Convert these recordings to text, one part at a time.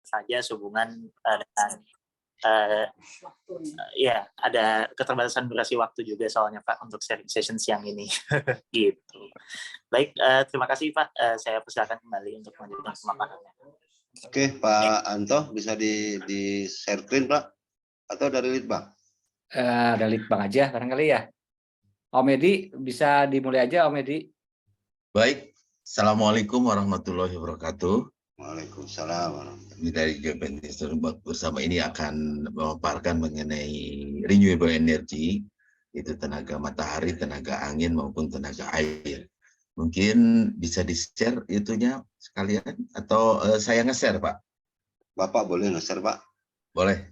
saja sehubungan dengan ya ada keterbatasan durasi waktu juga soalnya Pak untuk sharing session siang ini. Gitu. Baik, terima kasih Pak. Saya persilakan kembali untuk melanjutkan pemaparannya. Oke, Pak Anto bisa di share screen Pak atau dari Litbang? Dari Litbang aja barangkali ya. Om Edi bisa dimulai aja Om Edi. Baik, Assalamualaikum warahmatullahi wabarakatuh. Waalaikumsalam. Ini dari Japanese bersama ini akan memaparkan mengenai renewable energy, itu tenaga matahari, tenaga angin maupun tenaga air. Mungkin bisa di-share itunya sekalian atau saya nge-share Pak? Bapak boleh nge-share Pak? Boleh.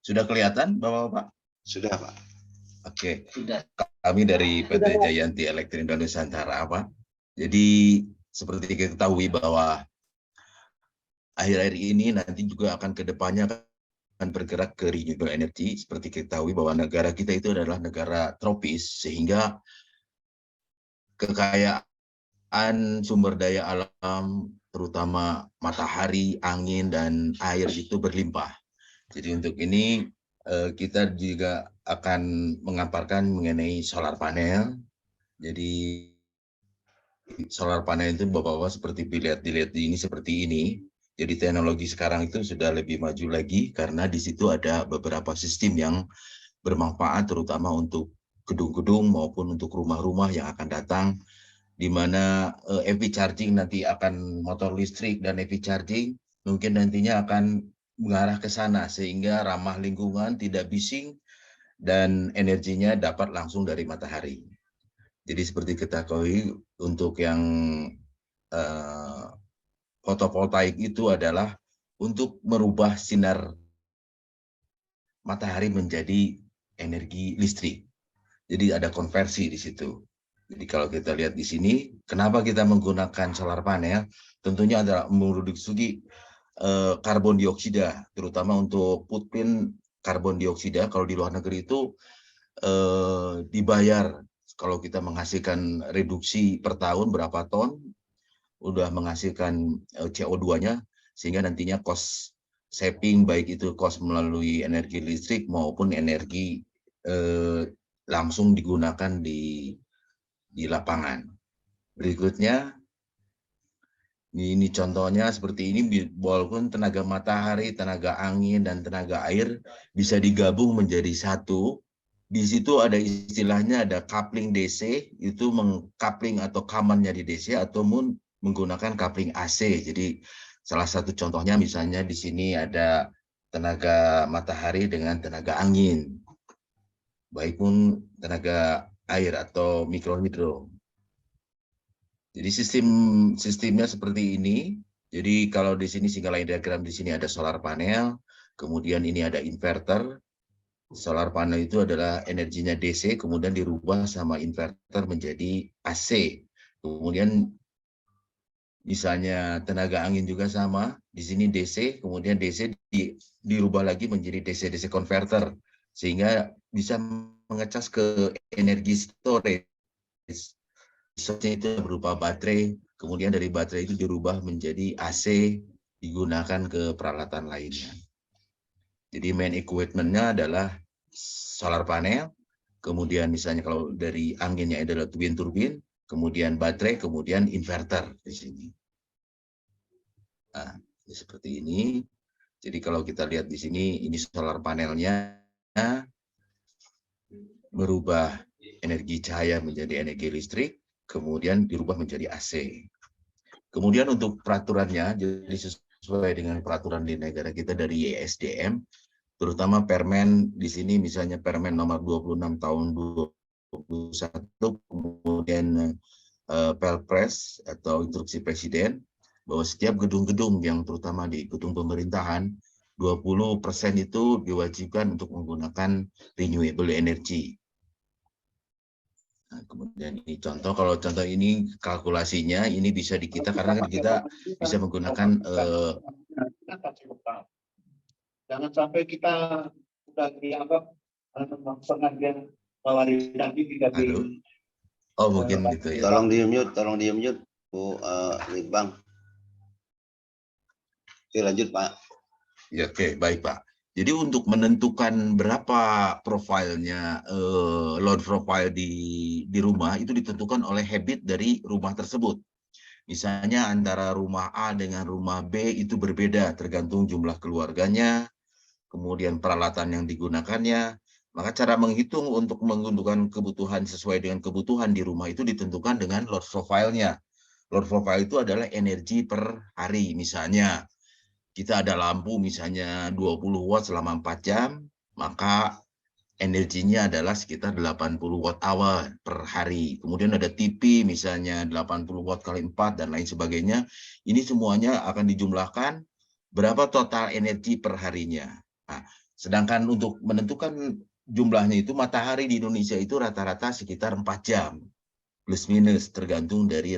Sudah kelihatan Bapak-Bapak? Sudah Pak. Oke, kami dari PT Jayanti Elektrik Nusantara Pak. Jadi seperti kita ketahui bahwa akhir-akhir ini nanti juga akan kedepannya akan bergerak ke renewable energy. Seperti kita ketahui bahwa negara kita itu adalah negara tropis, sehingga kekayaan sumber daya alam, terutama matahari, angin, dan air itu berlimpah. Jadi untuk ini kita juga akan mengaparkan mengenai solar panel. Jadi solar panel itu Bapak-Bapak seperti dilihat ini seperti ini. Jadi teknologi sekarang itu sudah lebih maju lagi karena di situ ada beberapa sistem yang bermanfaat terutama untuk gedung-gedung maupun untuk rumah-rumah yang akan datang, di mana EV charging nanti akan motor listrik dan EV charging mungkin nantinya akan mengarah ke sana sehingga ramah lingkungan, tidak bising, dan energinya dapat langsung dari matahari. Jadi seperti kita ketahui untuk yang fotovoltaik itu adalah untuk merubah sinar matahari menjadi energi listrik. Jadi ada konversi di situ. Jadi kalau kita lihat di sini, kenapa kita menggunakan solar panel? Tentunya adalah mereduksi karbon dioksida, terutama untuk footprint karbon dioksida. Kalau di luar negeri itu dibayar kalau kita menghasilkan reduksi per tahun berapa ton, udah menghasilkan CO2-nya, sehingga nantinya cost saving baik itu cost melalui energi listrik maupun energi langsung digunakan di lapangan. Berikutnya, ini contohnya seperti ini, walaupun tenaga matahari, tenaga angin, dan tenaga air bisa digabung menjadi satu. Di situ ada istilahnya ada coupling DC, itu mengcoupling atau kamannya di DC, atau menggunakan coupling AC. Jadi salah satu contohnya misalnya di sini ada tenaga matahari dengan tenaga angin, baik pun tenaga air atau mikrohidro. Jadi sistemnya seperti ini. Jadi kalau di sini single line diagram, di sini ada solar panel, kemudian ini ada inverter. Solar panel itu adalah energinya DC, kemudian dirubah sama inverter menjadi AC. Kemudian misalnya tenaga angin juga sama, di sini DC, kemudian DC dirubah lagi menjadi DC-DC converter, sehingga bisa mengecas ke energi storage. Itu berupa baterai, kemudian dari baterai itu dirubah menjadi AC, digunakan ke peralatan lainnya. Jadi main equipment-nya adalah solar panel, kemudian misalnya kalau dari anginnya adalah twin turbin, kemudian baterai, kemudian inverter di sini. Nah, seperti ini. Jadi kalau kita lihat di sini, ini solar panelnya merubah energi cahaya menjadi energi listrik, kemudian dirubah menjadi AC. Kemudian untuk peraturannya, jadi sesuai dengan peraturan di negara kita dari ESDM, terutama Permen di sini misalnya Permen nomor 26 tahun 2021, kemudian Perpres atau instruksi Presiden, bahwa setiap gedung-gedung yang terutama di gedung pemerintahan, 20% itu diwajibkan untuk menggunakan renewable energy. Nah, kemudian ini contoh, kalau contoh ini kalkulasinya ini bisa di kita karena kita bisa menggunakan jangan sampai kita sudah dianggap pengajian Halo. Oh, mungkin gitu ya. Tolong di-mute, Bu Litbang. Oke, lanjut, Pak. Ya, oke, baik, Pak. Jadi untuk menentukan berapa profilnya load profile di rumah itu ditentukan oleh habit dari rumah tersebut. Misalnya antara rumah A dengan rumah B itu berbeda tergantung jumlah keluarganya, kemudian peralatan yang digunakannya. Maka cara menghitung untuk menggunakan kebutuhan sesuai dengan kebutuhan di rumah itu ditentukan dengan load profile-nya. Load profile itu adalah energi per hari. Misalnya kita ada lampu misalnya 20 watt selama 4 jam, maka energinya adalah sekitar 80 watt hour per hari. Kemudian ada TV misalnya 80 watt kali 4 dan lain sebagainya. Ini semuanya akan dijumlahkan berapa total energi per harinya. Nah, sedangkan untuk menentukan jumlahnya itu matahari di Indonesia itu rata-rata sekitar 4 jam. Plus minus tergantung dari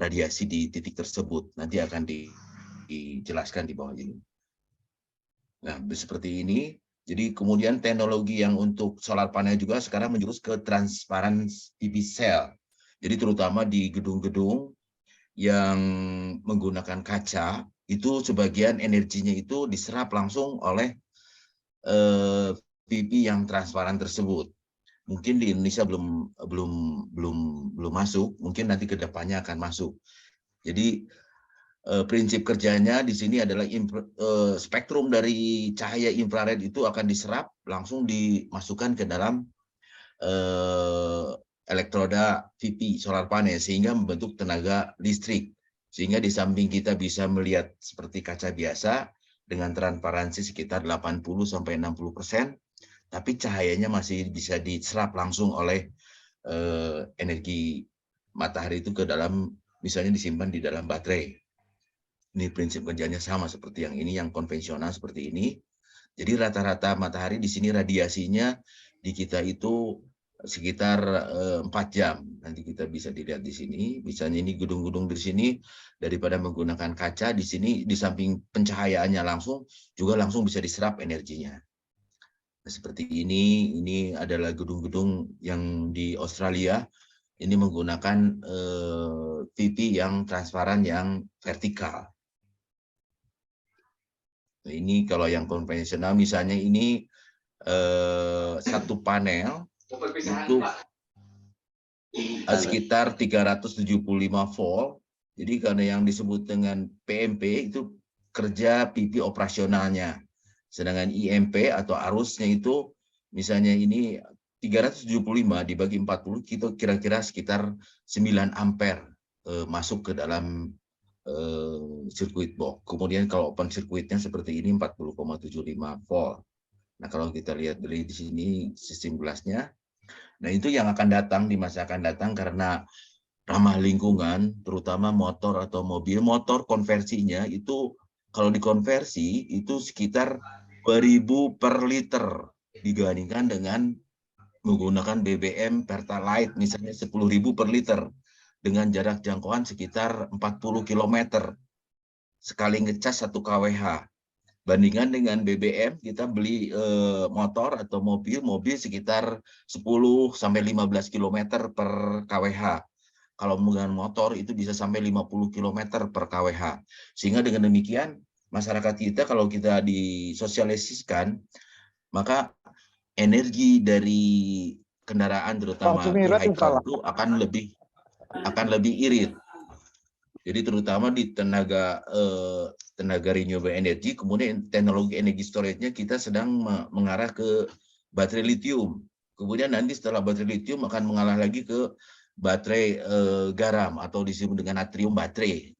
radiasi di titik tersebut. Nanti akan dijelaskan di bawah ini. Nah, seperti ini. Jadi kemudian teknologi yang untuk solar panel juga sekarang menjurus ke transparan PV cell. Jadi terutama di gedung-gedung yang menggunakan kaca, itu sebagian energinya itu diserap langsung oleh PV yang transparan tersebut. Mungkin di Indonesia belum masuk, mungkin nanti ke depannya akan masuk. Jadi prinsip kerjanya di sini adalah spektrum dari cahaya infrared itu akan diserap langsung dimasukkan ke dalam elektroda PV solar panel sehingga membentuk tenaga listrik, sehingga di samping kita bisa melihat seperti kaca biasa dengan transparansi sekitar 80-60%, tapi cahayanya masih bisa diserap langsung oleh energi matahari itu ke dalam, misalnya disimpan di dalam baterai. Ini prinsip kerjanya sama seperti yang ini, yang konvensional seperti ini. Jadi rata-rata matahari di sini radiasinya di kita itu sekitar 4 jam. Nanti kita bisa dilihat di sini. Misalnya ini gedung-gedung di sini, daripada menggunakan kaca, di sini di samping pencahayaannya langsung, juga langsung bisa diserap energinya. Nah, seperti ini adalah gedung-gedung yang di Australia. Ini menggunakan PV yang transparan, yang vertikal. Ini kalau yang konvensional, misalnya ini satu panel itu sekitar 375 volt. Jadi karena yang disebut dengan PMP itu kerja PV operasionalnya. Sedangkan IMP atau arusnya itu misalnya ini 375 dibagi 40, kita kira-kira sekitar 9 ampere masuk ke dalam sirkuit box. Kemudian kalau open circuitnya seperti ini 40,75 volt. Nah, kalau kita lihat dari di sini sistem gelasnya, nah itu yang akan datang di masa akan datang karena ramah lingkungan, terutama motor atau mobil. Motor konversinya itu kalau dikonversi itu sekitar 2.000 per liter dibandingkan dengan menggunakan BBM Pertalite misalnya 10.000 per liter. Dengan jarak jangkauan sekitar 40 km sekali ngecas 1 kWh. Bandingkan dengan BBM, kita beli motor atau mobil sekitar 10-15 km per kWh. Kalau menggunakan motor itu bisa sampai 50 km per kWh. Sehingga dengan demikian, masyarakat kita kalau kita disosialisasikan, maka energi dari kendaraan terutama vehicle itu akan lebih irit. Jadi terutama di tenaga renewable energy, kemudian teknologi energi storage-nya kita sedang mengarah ke baterai lithium. Kemudian nanti setelah baterai lithium akan mengarah lagi ke baterai garam atau disebut dengan natrium baterai.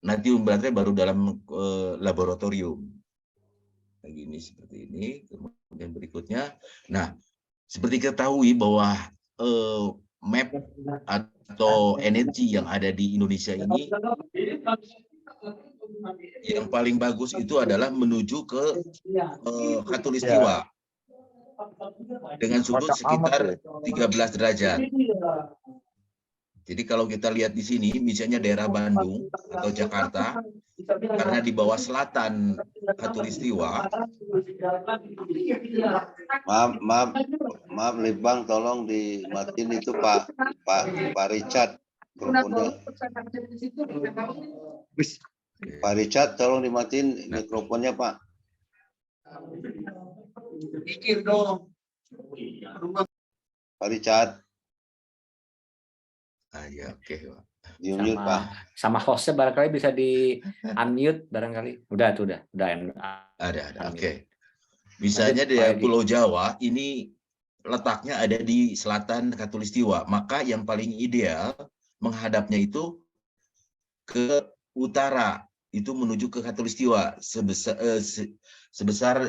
Natrium baterai baru dalam laboratorium. Begini seperti ini. Kemudian berikutnya, nah seperti kita ketahui bahwa map atau energi yang ada di Indonesia ini yang paling bagus itu adalah menuju ke Khatulistiwa dengan sudut sekitar 13 derajat. Jadi kalau kita lihat di sini, misalnya daerah Bandung atau Jakarta, karena di bawah selatan Khatulistiwa. Maaf, Maaf Litbang, tolong dimatiin itu Pak Richard mikrofonnya. Pak Richard, tolong dimatiin mikrofonnya Pak. Pak Richard. Ya, oke, Pak. Di-mute, Pak. Sama hostnya barangkali bisa di unmute barangkali. Udah. Ada. Oke. Misalnya di Pulau Jawa ini letaknya ada di selatan Khatulistiwa, maka yang paling ideal menghadapnya itu ke utara, itu menuju ke Khatulistiwa sebesar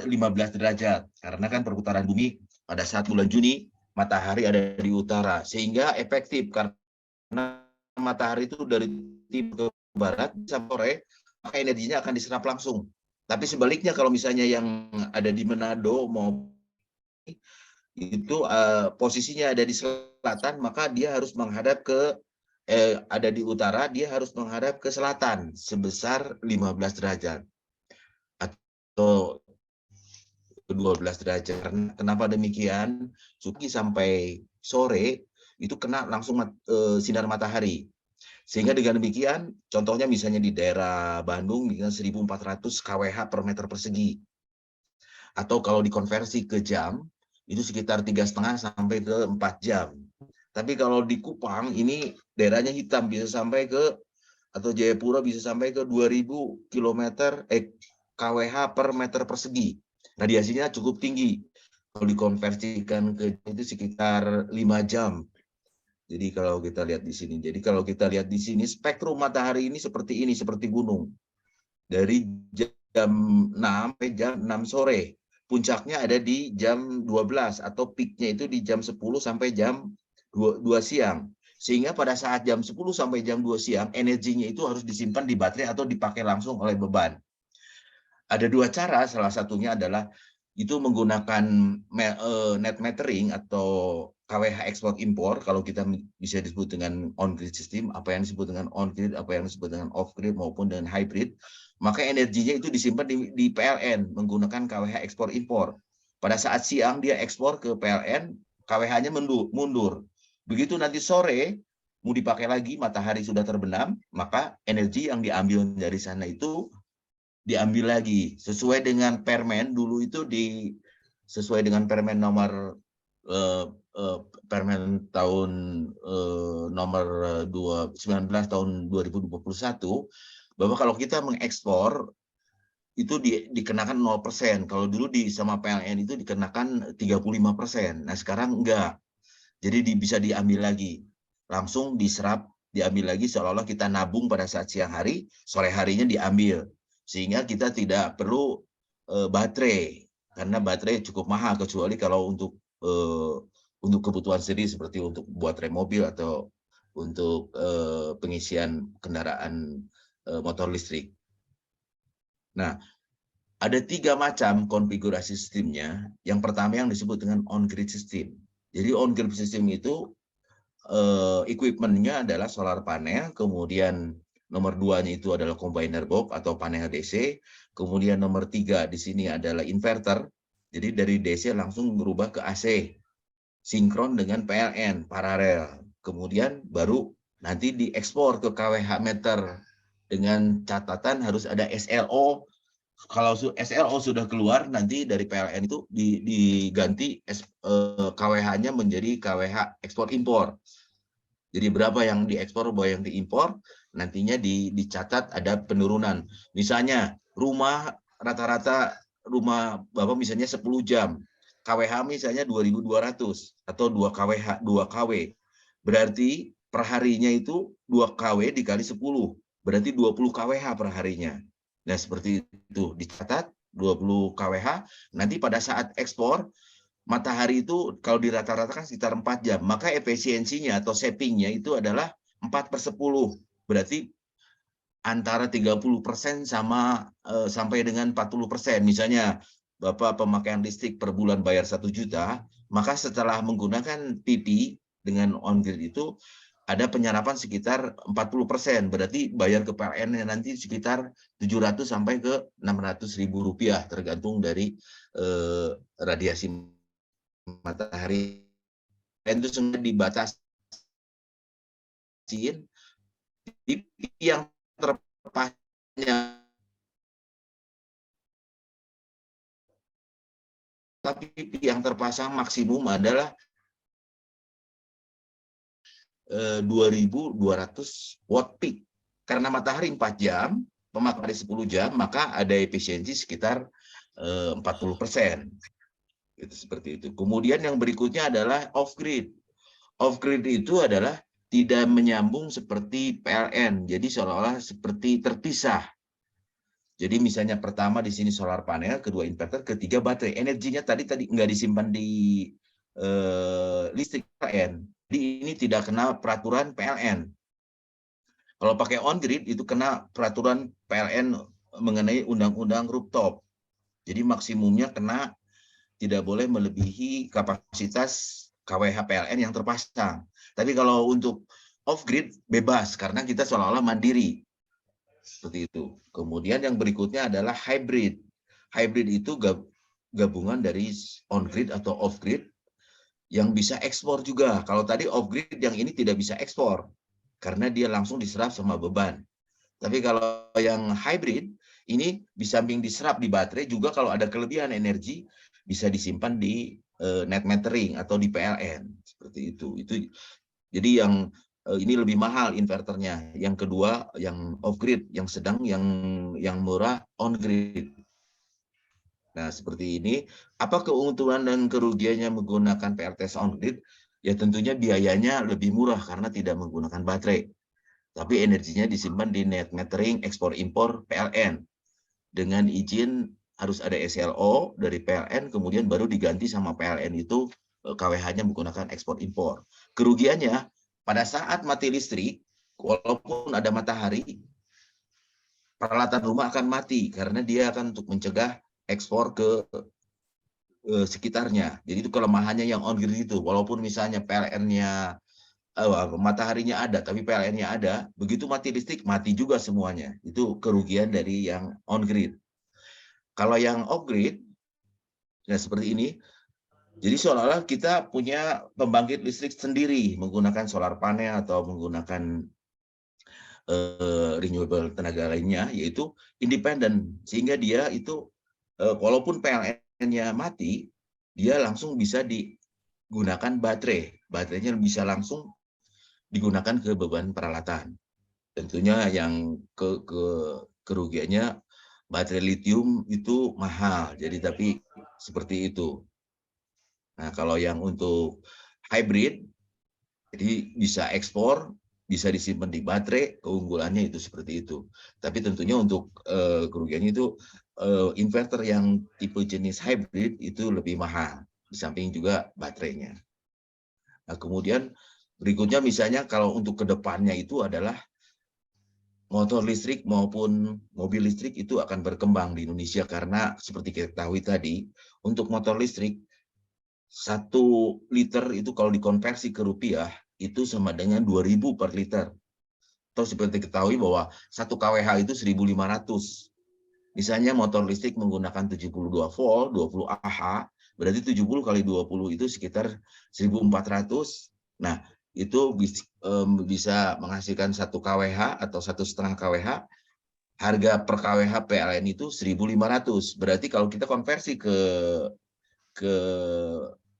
15 derajat. Karena kan perputaran bumi pada saat bulan Juni matahari ada di utara, sehingga efektif karena matahari itu dari timur ke barat sampai sore, maka energinya akan diserap langsung. Tapi sebaliknya kalau misalnya yang ada di Manado mau itu posisinya ada di selatan, maka dia harus menghadap ke ada di utara, dia harus menghadap ke selatan sebesar 15 derajat atau 12 derajat. Kenapa demikian? Suki sampai sore itu kena langsung sinar matahari. Sehingga dengan demikian, contohnya misalnya di daerah Bandung dengan 1.400 kWh per meter persegi. Atau kalau dikonversi ke jam, itu sekitar 3,5 sampai ke 4 jam. Tapi kalau di Kupang, ini daerahnya hitam, bisa sampai ke, atau Jayapura bisa sampai ke 2.000 kWh per meter persegi. Radiasinya cukup tinggi. Kalau dikonversikan ke itu sekitar 5 jam. Jadi kalau kita lihat di sini, spektrum matahari ini, seperti gunung. Dari jam 6 sampai jam 6 sore. Puncaknya ada di jam 12 atau peaknya itu di jam 10 sampai jam 2 siang. Sehingga pada saat jam 10 sampai jam 2 siang, energinya itu harus disimpan di baterai atau dipakai langsung oleh beban. Ada 2 cara, salah satunya adalah itu menggunakan net metering atau KWH ekspor impor. Kalau kita bisa disebut dengan on-grid system, apa yang disebut dengan on-grid, apa yang disebut dengan off-grid maupun dengan hybrid, maka energinya itu disimpan di PLN menggunakan KWH ekspor impor. Pada saat siang dia ekspor ke PLN, KWH-nya mundur. Begitu nanti sore mau dipakai lagi, matahari sudah terbenam, maka energi yang diambil dari sana itu diambil lagi sesuai dengan permen dulu itu sesuai dengan permen nomor permen tahun nomor 19 tahun 2021, bahwa kalau kita mengekspor itu dikenakan 0%. Kalau dulu sama PLN itu dikenakan 35%. Nah sekarang enggak. Jadi bisa diambil lagi. Langsung diserap, diambil lagi, seolah-olah kita nabung pada saat siang hari, sore harinya diambil. Sehingga kita tidak perlu baterai, karena baterai cukup mahal, kecuali kalau untuk kebutuhan sendiri, seperti untuk buat rem mobil atau untuk pengisian kendaraan motor listrik. Nah, ada 3 macam konfigurasi sistemnya. Yang pertama yang disebut dengan on-grid system. Jadi on-grid system itu equipment-nya adalah solar panel, kemudian nomor 2-nya itu adalah combiner box atau panel DC, kemudian nomor 3 di sini adalah inverter. Jadi dari DC langsung berubah ke AC, sinkron dengan PLN, paralel. Kemudian baru nanti diekspor ke KWH meter dengan catatan harus ada SLO. Kalau SLO sudah keluar, nanti dari PLN itu diganti KWH-nya menjadi KWH ekspor impor. Jadi berapa yang diekspor, berapa yang diimpor, nantinya dicatat ada penurunan. Misalnya rumah rata-rata rumah Bapak misalnya 10 jam, KWH misalnya 2.200 atau 2 KW. Berarti per harinya itu 2 KW dikali 10, berarti 20 KWH per harinya. Nah, seperti itu dicatat 20 KWH, nanti pada saat ekspor matahari itu kalau dirata-ratakan sekitar 4 jam, maka efisiensinya atau savingnya itu adalah 4/10. Berarti antara 30% sampai dengan 40%. Misalnya Bapak pemakaian listrik per bulan bayar 1 juta, maka setelah menggunakan PP dengan on-grid itu ada penyerapan sekitar 40%. Berarti bayar ke PLN nanti sekitar 700 sampai ke 600 ribu rupiah, tergantung dari radiasi matahari itu sebenarnya dibatasi di yang terpasangnya, tapi yang terpasang maksimum adalah 2.200 watt peak. Karena matahari 4 jam, pemakaian 10 jam, maka ada efisiensi sekitar 40%. Itu seperti itu. Kemudian yang berikutnya adalah off-grid. Off-grid itu adalah tidak menyambung seperti PLN. Jadi seolah-olah seperti terpisah. Jadi misalnya pertama di sini solar panel, kedua inverter, ketiga baterai. Energinya tadi nggak disimpan di listrik PLN. Jadi ini tidak kena peraturan PLN. Kalau pakai on-grid itu kena peraturan PLN mengenai undang-undang rooftop. Jadi maksimumnya kena tidak boleh melebihi kapasitas KWH PLN yang terpasang. Tapi kalau untuk off-grid bebas karena kita seolah-olah mandiri. Seperti itu. Kemudian yang berikutnya adalah hybrid. Hybrid itu gabungan dari on-grid atau off-grid yang bisa ekspor juga. Kalau tadi off-grid yang ini tidak bisa ekspor karena dia langsung diserap sama beban. Tapi kalau yang hybrid ini di samping diserap di baterai juga kalau ada kelebihan energi bisa disimpan di net metering atau di PLN seperti itu. Jadi yang ini lebih mahal inverternya. Yang kedua yang off grid, yang sedang yang murah on grid. Nah, seperti ini. Apa keuntungan dan kerugiannya menggunakan PLTS on grid? Ya tentunya biayanya lebih murah karena tidak menggunakan baterai. Tapi energinya disimpan di net metering ekspor impor PLN. Dengan izin harus ada SLO dari PLN, kemudian baru diganti sama PLN itu KWH-nya menggunakan ekspor impor. Kerugiannya pada saat mati listrik, walaupun ada matahari, peralatan rumah akan mati karena dia akan untuk mencegah ekspor ke sekitarnya. Jadi itu kelemahannya yang on grid itu. Walaupun misalnya PLN-nya mataharinya ada, tapi PLN-nya ada, begitu mati listrik mati juga semuanya. Itu kerugian dari yang on grid. Kalau yang off grid, ya seperti ini. Jadi seolah-olah kita punya pembangkit listrik sendiri menggunakan solar panel atau menggunakan renewable tenaga lainnya, yaitu independen. Sehingga dia itu walaupun PLN-nya mati, dia langsung bisa digunakan baterai. Baterainya bisa langsung digunakan ke beban peralatan. Tentunya yang kerugiannya baterai litium itu mahal. Jadi tapi seperti itu. Nah, kalau yang untuk hybrid, jadi bisa ekspor, bisa disimpan di baterai, keunggulannya itu seperti itu. Tapi tentunya untuk kerugiannya itu inverter yang tipe jenis hybrid itu lebih mahal, di samping juga baterainya. Nah, kemudian berikutnya misalnya kalau untuk kedepannya itu adalah motor listrik maupun mobil listrik itu akan berkembang di Indonesia karena seperti kita ketahui tadi, untuk motor listrik 1 liter itu kalau dikonversi ke rupiah itu sama dengan 2.000 per liter. Atau seperti ketahui bahwa 1 kWh itu 1.500. Misalnya motor listrik menggunakan 72 volt, 20 Ah, berarti 70 kali 20 itu sekitar 1.400. Nah, itu bisa menghasilkan 1 kWh atau 1,5 kWh. Harga per kWh PLN itu 1.500. Berarti kalau kita konversi ke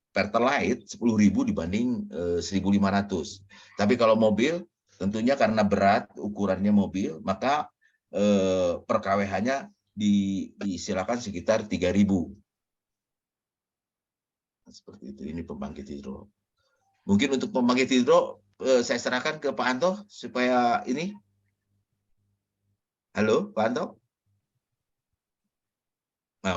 Pertalite 10.000 dibanding 1.500. Tapi kalau mobil tentunya karena berat ukurannya mobil, maka per kWh-nya disilakan sekitar 3.000. Seperti itu. Ini pembangkit hidro. Mungkin untuk pembangkit hidro saya serahkan ke Pak Anto supaya ini. Halo, Pak Anto? Nah,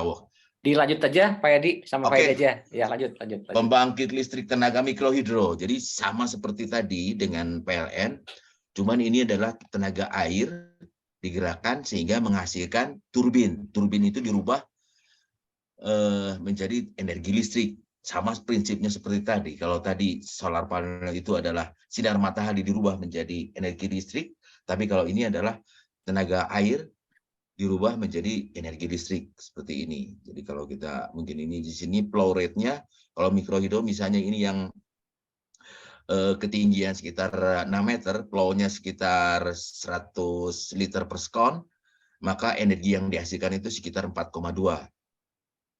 dilanjut aja Pak Edi sama Pak Edi aja. Ya, lanjut. Pembangkit listrik tenaga mikrohidro. Jadi sama seperti tadi dengan PLN, cuman ini adalah tenaga air digerakkan sehingga menghasilkan turbin. Turbin itu dirubah menjadi energi listrik. Sama prinsipnya seperti tadi. Kalau tadi solar panel itu adalah sinar matahari dirubah menjadi energi listrik, tapi kalau ini adalah tenaga air dirubah menjadi energi listrik seperti ini. Jadi kalau kita mungkin ini di sini flow rate-nya, kalau mikrohidro misalnya ini yang ketinggian sekitar 6 meter, flow-nya sekitar 100 liter per sekon, maka energi yang dihasilkan itu sekitar 4,2.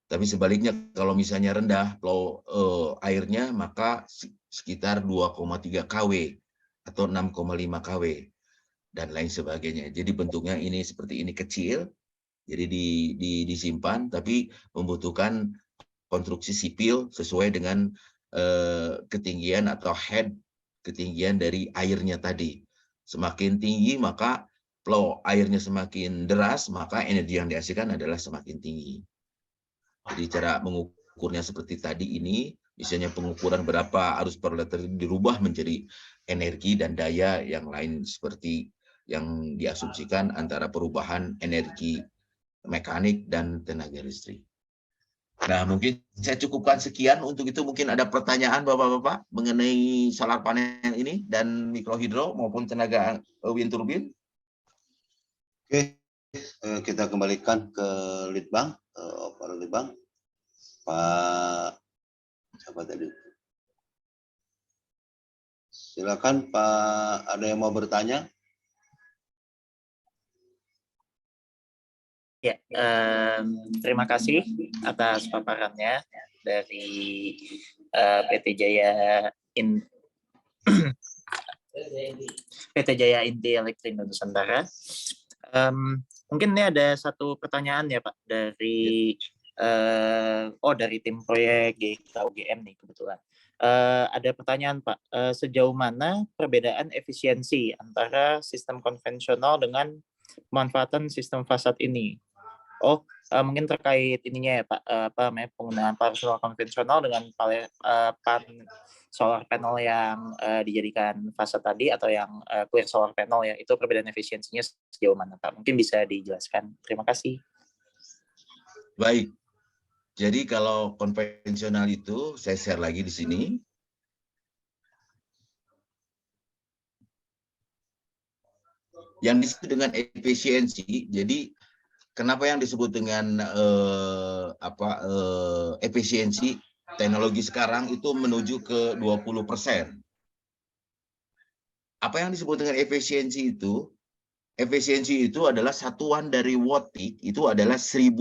Tapi sebaliknya kalau misalnya rendah flow airnya, maka sekitar 2,3 kW atau 6,5 kW dan lain sebagainya. Jadi bentuknya ini seperti ini kecil, jadi disimpan, tapi membutuhkan konstruksi sipil sesuai dengan ketinggian atau head ketinggian dari airnya tadi. Semakin tinggi maka flow airnya semakin deras, maka energi yang dihasilkan adalah semakin tinggi. Jadi cara mengukurnya seperti tadi ini, misalnya pengukuran berapa arus per liter dirubah menjadi energi dan daya yang lain seperti yang diasumsikan antara perubahan energi mekanik dan tenaga listrik. Nah, mungkin saya cukupkan sekian. Untuk itu mungkin ada pertanyaan Bapak-Bapak mengenai solar panel ini dan mikrohidro maupun tenaga wind turbine. Oke, kita kembalikan ke Litbang, para Litbang. Pak, siapa tadi? Silakan Pak, ada yang mau bertanya? Ya, terima kasih atas paparannya dari PT Jaya PT Jaya Inti Elektrik Nusantara. Mungkin ini ada satu pertanyaan ya Pak dari dari tim proyek GKUGM nih kebetulan. Ada pertanyaan Pak, sejauh mana perbedaan efisiensi antara sistem konvensional dengan pemanfaatan sistem fasad ini? Mungkin terkait ininya ya Pak, penggunaan power solar konvensional dengan solar panel yang dijadikan fasad tadi atau yang clear solar panel ya, itu perbedaan efisiensinya sejauh mana Pak? Mungkin bisa dijelaskan. Terima kasih. Baik. Jadi kalau konvensional itu saya share lagi di sini. Yang disebut dengan efisiensi, jadi kenapa yang disebut dengan efisiensi teknologi sekarang itu menuju ke 20%. Apa yang disebut dengan efisiensi itu? Efisiensi itu adalah satuan dari watt peak, itu adalah 1000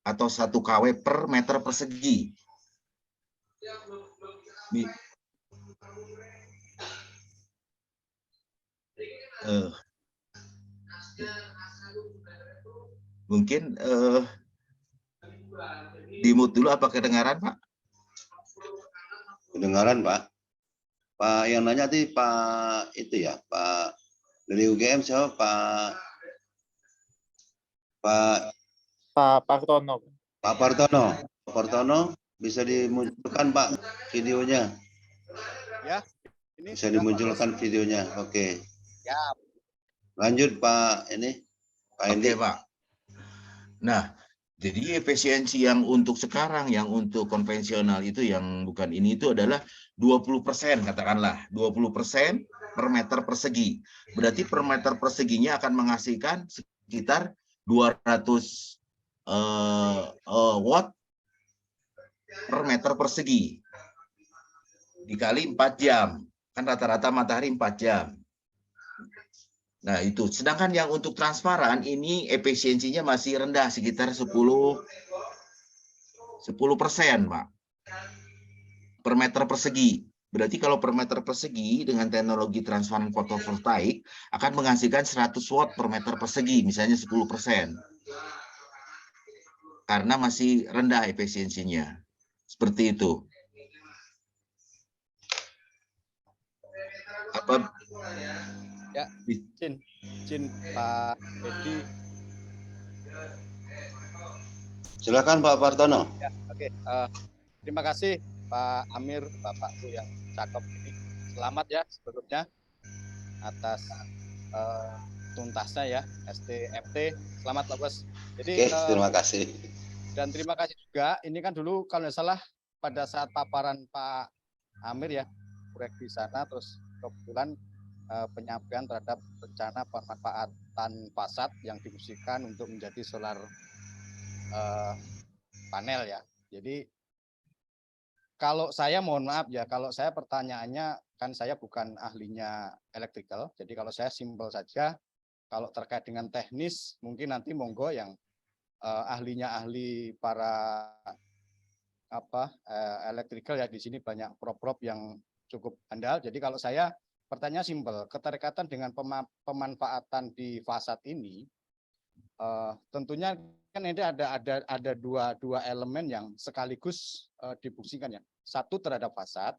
atau 1 kW per meter persegi. Mungkin di-mute dulu, apa kedengaran Pak? Kedengaran Pak. Pak yang nanya tadi Pak itu ya, Pak dari UGM siapa? Pak Partono. Pak Partono. Pak Partono bisa dimunculkan Pak videonya. Ya, ini bisa dimunculkan videonya. Oke. Ya. Lanjut Pak ini. Pak Endi. Oke Pak. Nah, jadi efisiensi yang untuk sekarang, yang untuk konvensional itu yang bukan ini itu adalah 20%, katakanlah 20% per meter persegi. Berarti per meter perseginya akan menghasilkan sekitar 200 watt per meter persegi. Dikali 4 jam. Kan rata-rata matahari 4 jam. Nah itu, sedangkan yang untuk transparan ini efisiensinya masih rendah, sekitar 10% Pak, per meter persegi. Berarti kalau per meter persegi dengan teknologi transparan fotovoltaik akan menghasilkan 100 watt per meter persegi, misalnya 10%. Karena masih rendah efisiensinya. Seperti itu. Apa? Ya, izin Pak Edi. Silakan Pak Partono. Ya, oke. Terima kasih Pak Amir, Bapakku yang cakep ini. Selamat ya sebelumnya atas tuntasnya ya STMT. Selamat Pak Bos. Jadi terima kasih. Dan terima kasih juga. Ini kan dulu kalau nggak salah pada saat paparan Pak Amir ya, proyek di sana, terus kebetulan penyampaian terhadap rencana pemanfaatan fasad yang difungsikan untuk menjadi solar panel ya. Jadi kalau saya mohon maaf ya, kalau saya pertanyaannya kan saya bukan ahlinya electrical, jadi kalau saya simpel saja, kalau terkait dengan teknis mungkin nanti monggo yang ahlinya ahli para electrical ya, di sini banyak prop-prop yang cukup andal. Jadi kalau saya pertanyaan simpel, keterkaitan dengan pemanfaatan di fasad ini tentunya kan ini ada dua elemen yang sekaligus difungsikan ya. Satu terhadap fasad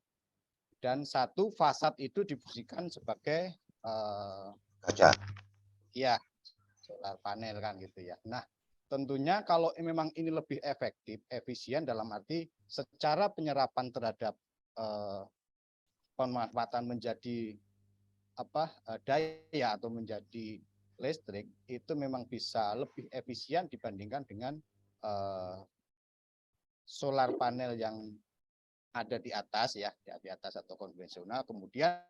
dan satu fasad itu difungsikan sebagai Kaca. ya solar panel kan gitu ya. Nah, tentunya kalau memang ini lebih efektif, efisien dalam arti secara penyerapan terhadap pemanfaatan menjadi daya atau menjadi listrik itu memang bisa lebih efisien dibandingkan dengan solar panel yang ada di atas ya, di atas atau konvensional. Kemudian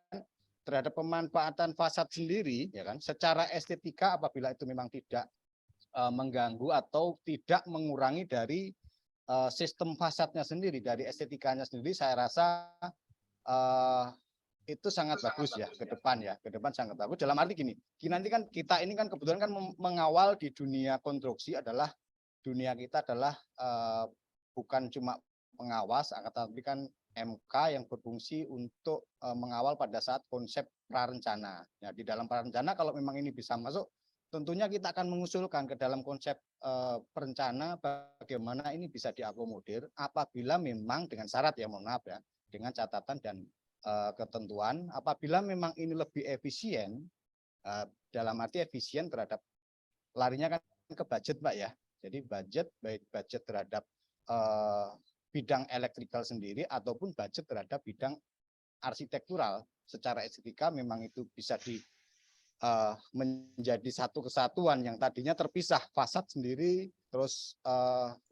terhadap pemanfaatan fasad sendiri ya kan, secara estetika apabila itu memang tidak mengganggu atau tidak mengurangi dari sistem fasadnya sendiri, dari estetikanya sendiri, saya rasa itu sangat bagus ya ke depan ya, ke depan sangat bagus. Dalam arti gini, nanti kan kita ini kan kebetulan kan mengawal di dunia konstruksi adalah dunia kita adalah bukan cuma pengawas, tapi kan MK yang berfungsi untuk mengawal pada saat konsep prarencana. Ya, di dalam prarencana kalau memang ini bisa masuk, tentunya kita akan mengusulkan ke dalam konsep perencana bagaimana ini bisa diakomodir apabila memang dengan syarat ya, mohon maaf ya, dengan catatan dan ketentuan apabila memang ini lebih efisien, dalam arti efisien terhadap larinya kan ke budget Pak ya. Jadi budget, baik budget terhadap bidang elektrikal sendiri ataupun budget terhadap bidang arsitektural. Secara estetika memang itu bisa menjadi satu kesatuan yang tadinya terpisah, fasad sendiri, terus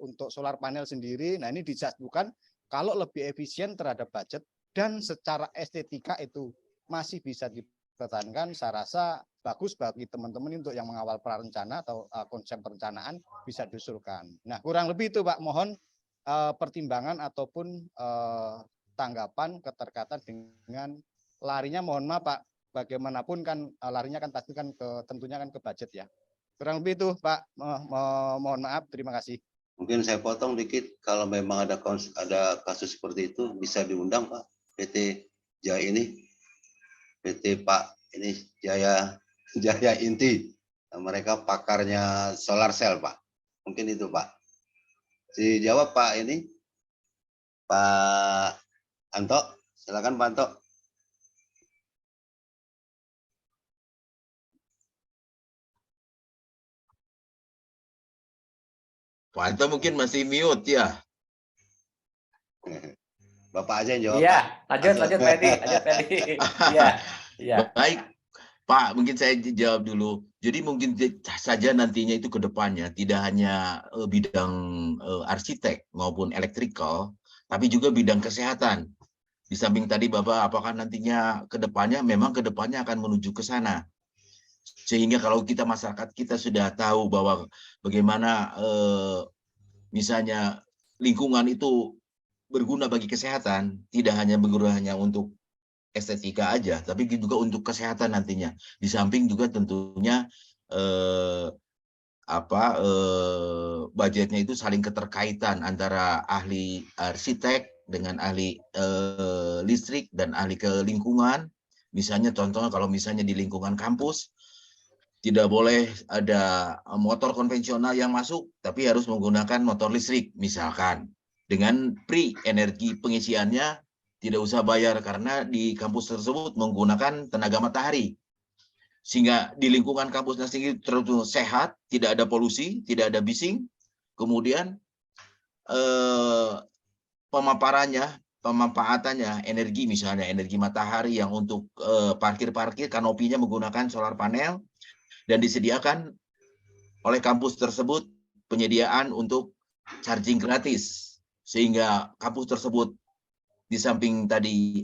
untuk solar panel sendiri. Nah ini disatukan kalau lebih efisien terhadap budget dan secara estetika itu masih bisa dipertahankan. Saya rasa bagus bagi teman-teman untuk yang mengawal prarencana atau konsep perencanaan bisa diusulkan. Nah kurang lebih itu Pak, mohon pertimbangan ataupun tanggapan keterkaitan dengan larinya, mohon maaf Pak, bagaimanapun kan larinya kan pasti kan tentunya kan ke budget ya. Kurang lebih itu Pak, mohon maaf, terima kasih. Mungkin saya potong dikit, kalau memang ada kasus seperti itu bisa diundang Pak PT Jaya ini, PT Pak ini Jaya Inti, mereka pakarnya solar cell Pak, mungkin itu Pak. Dijawab Pak ini, Pak Anto, silakan Pak Anto. Pak Anto mungkin masih mute ya. Bapak aja yang jawab. Iya, Pak. lanjut Fedi. Iya, iya. Baik, Pak, mungkin saya jawab dulu. Jadi mungkin saja nantinya itu ke depannya tidak hanya bidang arsitek maupun elektrikal, tapi juga bidang kesehatan. Di samping tadi Bapak, apakah nantinya ke depannya memang ke depannya akan menuju ke sana. Sehingga kalau kita masyarakat kita sudah tahu bahwa bagaimana misalnya lingkungan itu berguna bagi kesehatan, tidak hanya berguna hanya untuk estetika aja, tapi juga untuk kesehatan nantinya. Di samping juga tentunya budgetnya itu saling keterkaitan antara ahli arsitek dengan ahli listrik dan ahli ke lingkungan. Misalnya contohnya kalau misalnya di lingkungan kampus tidak boleh ada motor konvensional yang masuk, tapi harus menggunakan motor listrik misalkan. Dengan energi pengisiannya tidak usah bayar karena di kampus tersebut menggunakan tenaga matahari. Sehingga di lingkungan kampusnya sendiri terus sehat, tidak ada polusi, tidak ada bising. Kemudian pemanfaatannya energi, misalnya energi matahari yang untuk parkir-parkir, kanopinya menggunakan solar panel, dan disediakan oleh kampus tersebut penyediaan untuk charging gratis. Sehingga kampus tersebut di samping tadi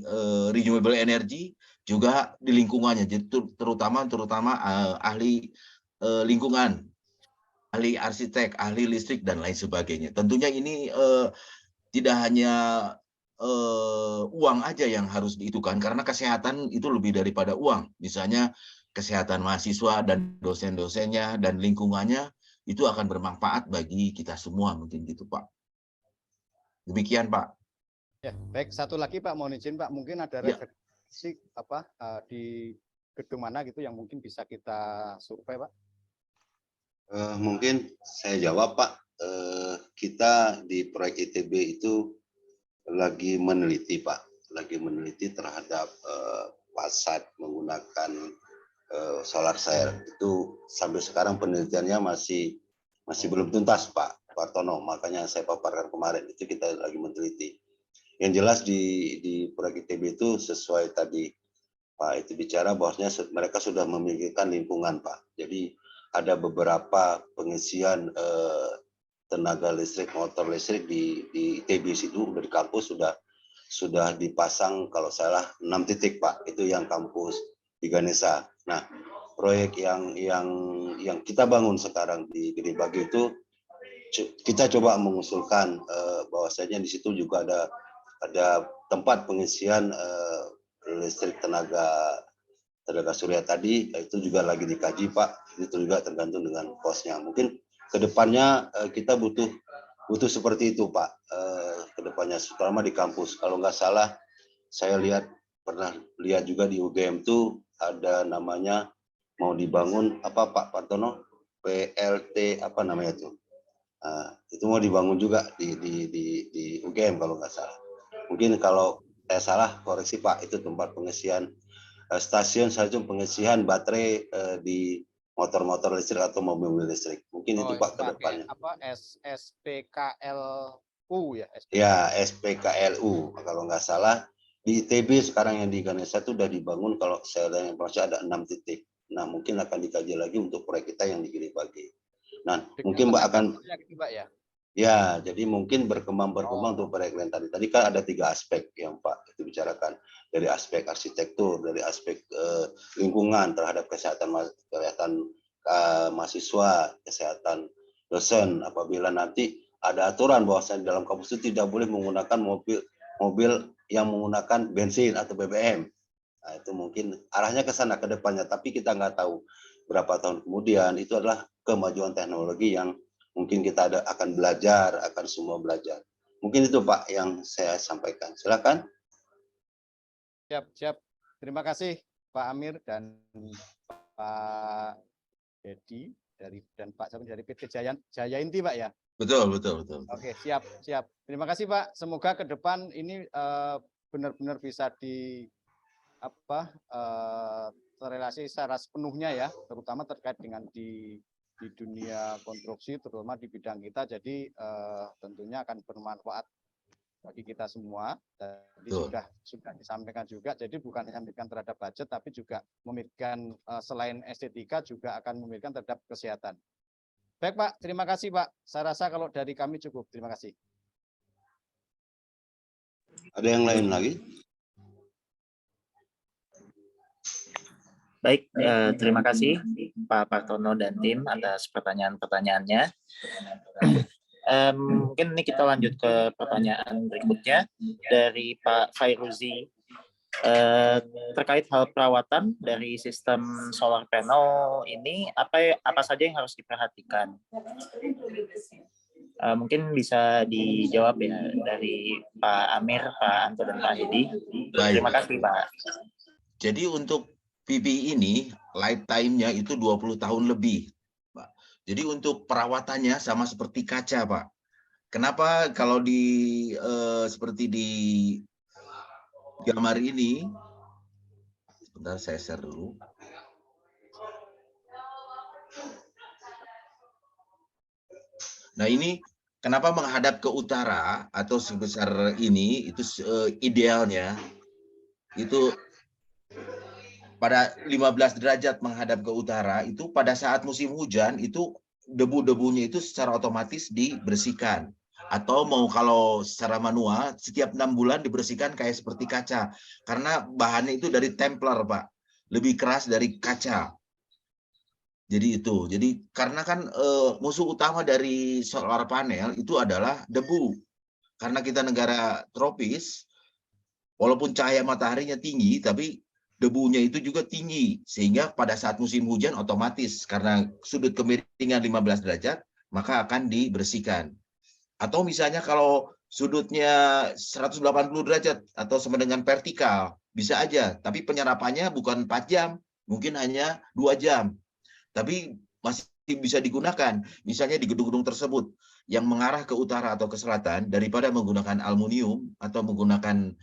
renewable energy juga di lingkungannya, jadi terutama ahli lingkungan, ahli arsitek, ahli listrik dan lain sebagainya. Tentunya ini tidak hanya uang aja yang harus diitukan, karena kesehatan itu lebih daripada uang. Misalnya kesehatan mahasiswa dan dosen-dosennya dan lingkungannya itu akan bermanfaat bagi kita semua, mungkin gitu Pak. Demikian Pak. Ya, baik, satu lagi Pak, mohon izin Pak, mungkin ada Ya. referensi di gedung mana gitu yang mungkin bisa kita survei Pak? Mungkin saya jawab Pak. Kita di proyek ITB itu lagi meneliti Pak, lagi meneliti terhadap fasad menggunakan solar cell. Itu sampai sekarang penelitiannya masih belum tuntas Pak Partono, makanya saya paparkan kemarin, itu kita lagi meneliti. Yang jelas di proyek ITB itu sesuai tadi Pak itu bicara, bahwasanya mereka sudah memikirkan lingkungan Pak. Jadi ada beberapa pengisian tenaga listrik, motor listrik di ITB situ, dari kampus sudah dipasang kalau salah 6 titik Pak, itu yang kampus di Ganesha. Nah, proyek yang kita bangun sekarang di Gede Bage itu kita coba mengusulkan bahwasanya di situ juga ada tempat pengisian listrik tenaga surya tadi, itu juga lagi dikaji Pak. Itu juga tergantung dengan kosnya. Mungkin kedepannya kita butuh seperti itu Pak. Kedepannya terutama di kampus. Kalau nggak salah saya pernah lihat juga di UGM tuh ada namanya mau dibangun apa Pak Partono, PLT apa namanya tuh. Itu mau dibangun juga di UGM kalau nggak salah. Mungkin kalau saya salah koreksi Pak, itu tempat pengisian stasiun pengisian baterai di motor-motor listrik atau mobil listrik. Mungkin itu Pak ke depannya. Apa SPKLU ya? Ya, SPKLU kalau nggak salah di ITB sekarang yang di Ganesha itu sudah dibangun, kalau saya lihat informasi ada 6 titik. Nah, mungkin akan dikaji lagi untuk proyek kita yang di Gede Bage. Nah, mungkin Mbak akan ya, jadi mungkin berkembang untuk proyek lain tadi. Tadi kan ada 3 aspek yang Pak itu bicarakan, dari aspek arsitektur, dari aspek lingkungan terhadap kesehatan mahasiswa, kesehatan dosen. Apabila nanti ada aturan bahwasanya dalam kampus itu tidak boleh menggunakan mobil yang menggunakan bensin atau BBM. Nah, itu mungkin arahnya ke sana ke depannya, tapi kita nggak tahu berapa tahun kemudian. Itu adalah kemajuan teknologi yang mungkin kita akan belajar, akan semua belajar. Mungkin itu Pak yang saya sampaikan. Silakan. Siap. Terima kasih Pak Amir dan Pak Dedi dan Pak Sabun dari PT Jaya Inti Pak ya. Betul. Oke, siap. Terima kasih Pak. Semoga ke depan ini benar-benar bisa terrelasi secara sepenuhnya ya, terutama terkait dengan di dunia konstruksi, terutama di bidang kita. Jadi tentunya akan bermanfaat bagi kita semua. Jadi sudah disampaikan juga. Jadi bukan hanya memikirkan terhadap budget, tapi juga memikirkan selain estetika juga akan memikirkan terhadap kesehatan. Baik Pak, terima kasih Pak. Saya rasa kalau dari kami cukup. Terima kasih. Ada yang lain lagi? Baik, terima kasih Pak Partono dan tim atas pertanyaan-pertanyaannya. Mungkin ini kita lanjut ke pertanyaan berikutnya dari Pak Fairuzi, terkait hal perawatan dari sistem solar panel ini, apa saja yang harus diperhatikan? Mungkin bisa dijawab ya dari Pak Amir, Pak Anto, dan Pak Hedi. Terima kasih Pak. Jadi untuk PPE ini lifetime-nya itu 20 tahun lebih, Pak. Jadi untuk perawatannya sama seperti kaca, Pak. Kenapa kalau seperti di gambar ini, sebentar saya share dulu. Nah ini kenapa menghadap ke utara atau sebesar ini, itu idealnya itu pada 15 derajat menghadap ke utara. Itu pada saat musim hujan itu debu-debunya itu secara otomatis dibersihkan. Atau mau kalau secara manual, setiap 6 bulan dibersihkan kayak seperti kaca. Karena bahannya itu dari Templar, Pak. Lebih keras dari kaca. Jadi itu. Jadi karena kan musuh utama dari solar panel itu adalah debu. Karena kita negara tropis, walaupun cahaya mataharinya tinggi, tapi debunya itu juga tinggi. Sehingga pada saat musim hujan otomatis, karena sudut kemiringan 15 derajat, maka akan dibersihkan. Atau misalnya kalau sudutnya 180 derajat atau sama dengan vertikal, bisa aja. Tapi penyerapannya bukan 4 jam, mungkin hanya 2 jam. Tapi masih bisa digunakan. Misalnya di gedung-gedung tersebut yang mengarah ke utara atau ke selatan, daripada menggunakan aluminium atau menggunakan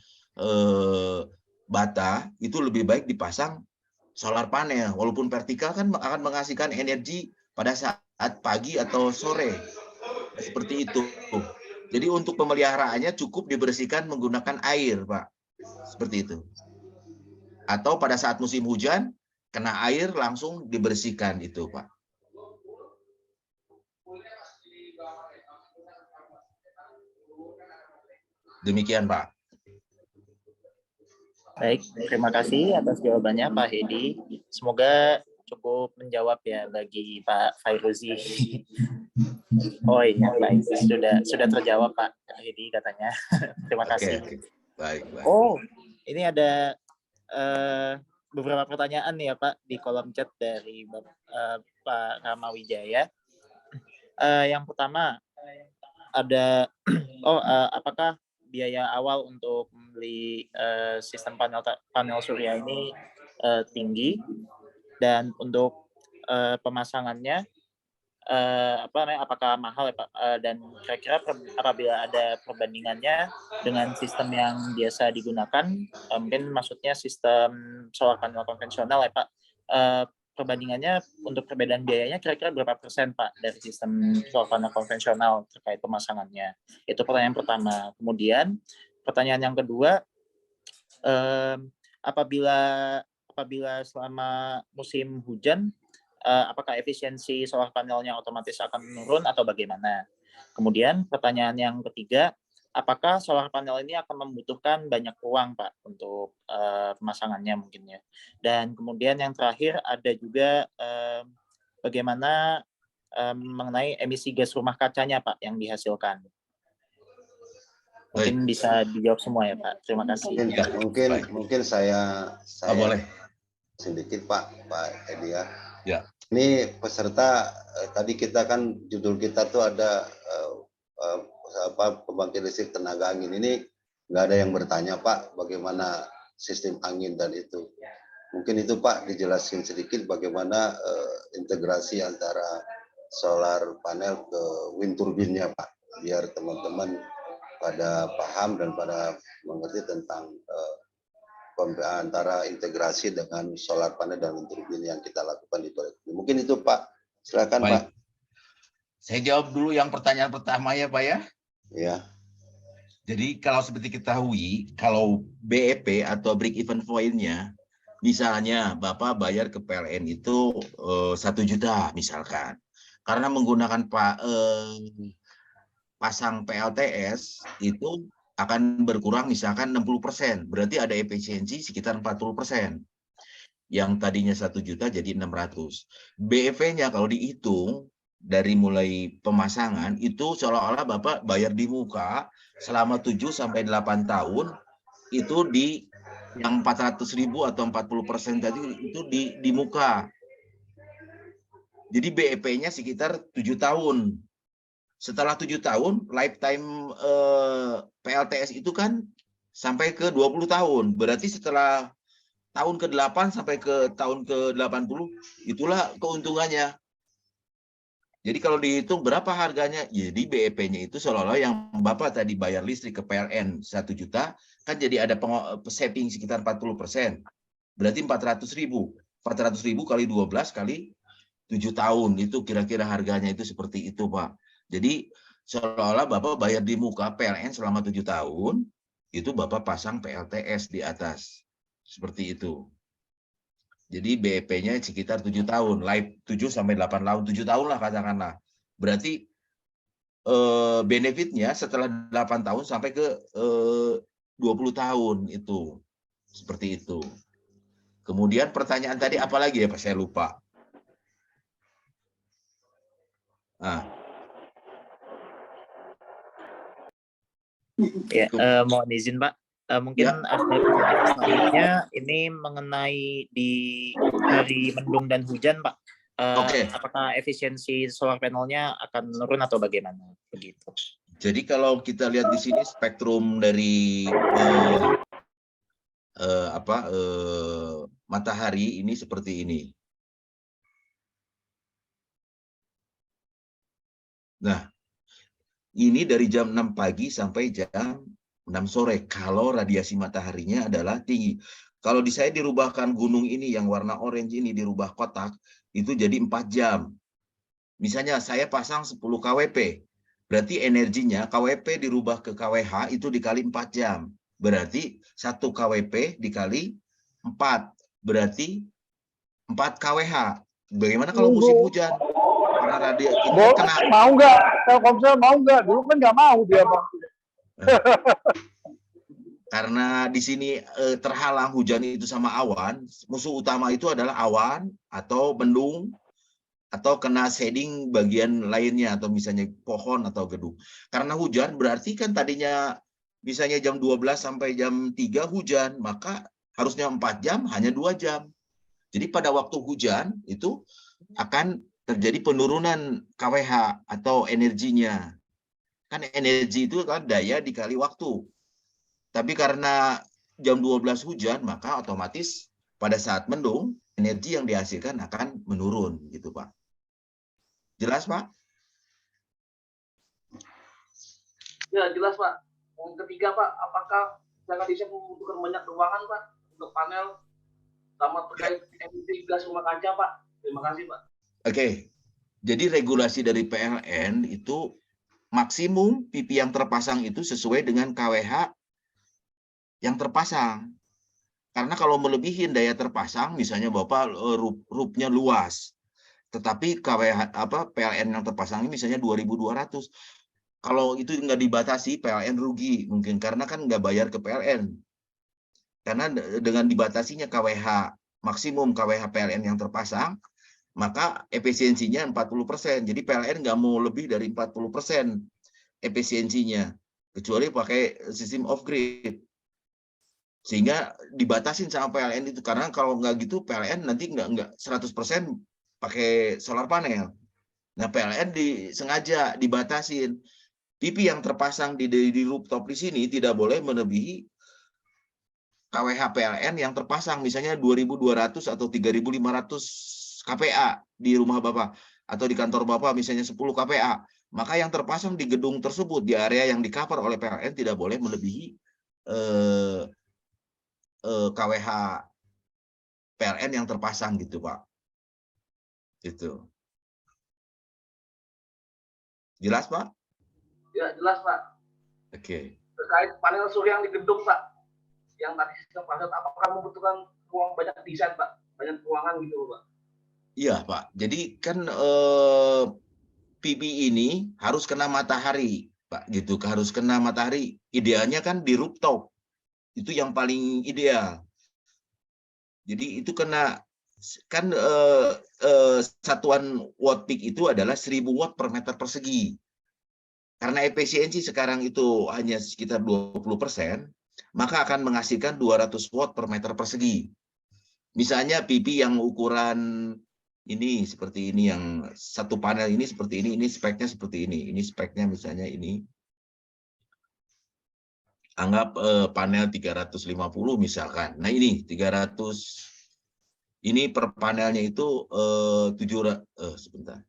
bata, itu lebih baik dipasang solar panel. Walaupun vertikal kan akan menghasilkan energi pada saat pagi atau sore. Seperti itu. Jadi untuk pemeliharaannya cukup dibersihkan menggunakan air, Pak. Seperti itu. Atau pada saat musim hujan, kena air langsung dibersihkan itu, Pak. Demikian, Pak. Baik, terima kasih atas jawabannya Pak Hedi. Semoga cukup menjawab ya bagi Pak Fairuzi. Oh iya, baik. Sudah terjawab Pak Hedi katanya. Terima kasih. Oke. Baik. Oh, ini ada beberapa pertanyaan nih ya Pak di kolom chat dari Pak Rama Wijaya. Yang pertama ada apakah biaya awal untuk membeli sistem panel surya ini tinggi, dan untuk pemasangannya apakah mahal ya Pak, dan kira-kira apabila ada perbandingannya dengan sistem yang biasa digunakan, mungkin maksudnya sistem solar panel konvensional ya Pak, perbandingannya untuk perbedaan biayanya kira-kira berapa persen Pak dari sistem solar panel konvensional terkait pemasangannya? Itu pertanyaan pertama. Kemudian pertanyaan yang kedua, apabila selama musim hujan, apakah efisiensi solar panelnya otomatis akan menurun atau bagaimana? Kemudian pertanyaan yang ketiga, apakah solar panel ini akan membutuhkan banyak uang Pak untuk pemasangannya mungkin ya? Dan kemudian yang terakhir ada juga bagaimana mengenai emisi gas rumah kacanya Pak yang dihasilkan? Mungkin bisa dijawab semua ya Pak. Terima kasih. Mungkin saya boleh sedikit Pak Edi ya. Ya. Ini peserta tadi kita kan judul kita tuh ada pembangkit listrik tenaga angin. Ini nggak ada yang bertanya Pak bagaimana sistem angin dan itu. Mungkin itu Pak dijelaskan sedikit bagaimana integrasi antara solar panel ke wind turbine-nya Pak, biar teman-teman pada paham dan pada mengerti tentang antara integrasi dengan solar panel dan wind turbine yang kita lakukan di proyek ini. Mungkin itu Pak, silakan. Baik. Pak. Saya jawab dulu yang pertanyaan pertama ya Pak ya. Ya. Jadi kalau seperti ketahui, kalau BEP atau break even point-nya, misalnya Bapak bayar ke PLN itu 1 juta misalkan. Karena menggunakan pasang PLTS itu akan berkurang misalkan 60%, berarti ada efisiensi sekitar 40%. Yang tadinya 1 juta jadi 600. BEP-nya kalau dihitung dari mulai pemasangan itu seolah-olah Bapak bayar di muka selama 7 sampai 8 tahun itu di yang 400.000 atau 40% tadi itu di muka. Jadi BEP-nya sekitar 7 tahun. Setelah 7 tahun, lifetime PLTS itu kan sampai ke 20 tahun. Berarti setelah tahun ke-8 sampai ke tahun ke-80, itulah keuntungannya. Jadi kalau dihitung berapa harganya, jadi BEP-nya itu seolah-olah yang Bapak tadi bayar listrik ke PLN 1 juta, kan jadi ada saving sekitar 40%. Berarti 400.000. 400.000 kali 12 kali 7 tahun, itu kira-kira harganya itu seperti itu Pak. Jadi seolah-olah Bapak bayar di muka PLN selama 7 tahun, itu Bapak pasang PLTS di atas. Seperti itu. Jadi BEP-nya sekitar 7 tahun, live 7 sampai 8 tahun, 7 tahun lah katakanlah. Berarti benefitnya setelah 8 tahun sampai ke 20 tahun itu. Seperti itu. Kemudian pertanyaan tadi apa lagi ya Pak? Saya lupa. Nah. Ya, mohon izin Pak. Mungkin Ya. ada pertanyaan selanjutnya ini mengenai di hari mendung dan hujan Pak. Oke. Apakah efisiensi solar panelnya akan menurun atau bagaimana? Begitu. Jadi kalau kita lihat di sini spektrum dari matahari ini seperti ini. Nah, ini dari jam 6 pagi sampai jam 6 sore kalau radiasi mataharinya adalah tinggi. Kalau di saya dirubahkan gunung ini yang warna orange ini dirubah kotak, itu jadi 4 jam. Misalnya saya pasang 10 kWp, berarti energinya KWP dirubah ke KWH itu dikali 4 jam. Berarti 1 KWP dikali 4, berarti 4 KWH. Bagaimana kalau musim hujan? Karena radiasi ini kena. Mau nggak? Telkomsel mau nggak? Dulu kan nggak mau dia, Bang. Karena di sini terhalang hujan itu sama awan, musuh utama itu adalah awan atau mendung atau kena shading bagian lainnya atau misalnya pohon atau gedung. Karena hujan berarti kan tadinya misalnya jam 12 sampai jam 3 hujan, maka harusnya 4 jam hanya 2 jam. Jadi pada waktu hujan itu akan terjadi penurunan KWH atau energinya. Kan energi itu kan daya dikali waktu. Tapi karena jam 12 hujan, maka otomatis pada saat mendung, energi yang dihasilkan akan menurun, gitu Pak. Jelas Pak? Ya jelas Pak. Yang ketiga Pak, apakah jangan bisa membutuhkan banyak ruangan Pak untuk panel sama terkait emisi gas rumah kaca Pak? Terima kasih Pak. Oke, jadi regulasi dari PLN itu maksimum pipi yang terpasang itu sesuai dengan KWH yang terpasang. Karena kalau melebihi daya terpasang, misalnya Bapak rupnya luas, tetapi KWH PLN yang terpasang ini misalnya 2.200. Kalau itu nggak dibatasi, PLN rugi mungkin karena kan nggak bayar ke PLN. Karena dengan dibatasinya KWH maksimum KWH PLN yang terpasang, maka efisiensinya 40%. Jadi PLN nggak mau lebih dari 40% efisiensinya, kecuali pakai sistem off grid. Sehingga dibatasin sama PLN itu, karena kalau nggak gitu PLN nanti nggak 100% pakai solar panel. Nah PLN sengaja dibatasin. PV yang terpasang di rooftop di sini tidak boleh melebihi KWH PLN yang terpasang, misalnya 2.200 atau 3.500 KPA di rumah Bapak, atau di kantor Bapak misalnya 10 KPA. Maka yang terpasang di gedung tersebut, di area yang di-cover oleh PLN tidak boleh melebihi KWH PLN yang terpasang gitu Pak. Gitu. Jelas Pak? Ya jelas Pak. Oke. Terkait panel surya yang di gedung Pak, yang tadi sistem padat, apakah membutuhkan ruang banyak desain Pak, banyak ruangan gitu Pak? Iya Pak. Jadi kan PV ini harus kena matahari Pak, gitu. Harus kena matahari. Idealnya kan di rooftop. Itu yang paling ideal. Jadi itu kena kan satuan watt peak itu adalah 1000 watt per meter persegi. Karena efisiensi sekarang itu hanya sekitar 20%, maka akan menghasilkan 200 watt per meter persegi. Misalnya PV yang ukuran ini seperti ini, yang satu panel ini seperti ini speknya seperti ini speknya misalnya ini. Anggap panel 350 misalkan. Nah ini 300, ini per panelnya itu 700, sebentar.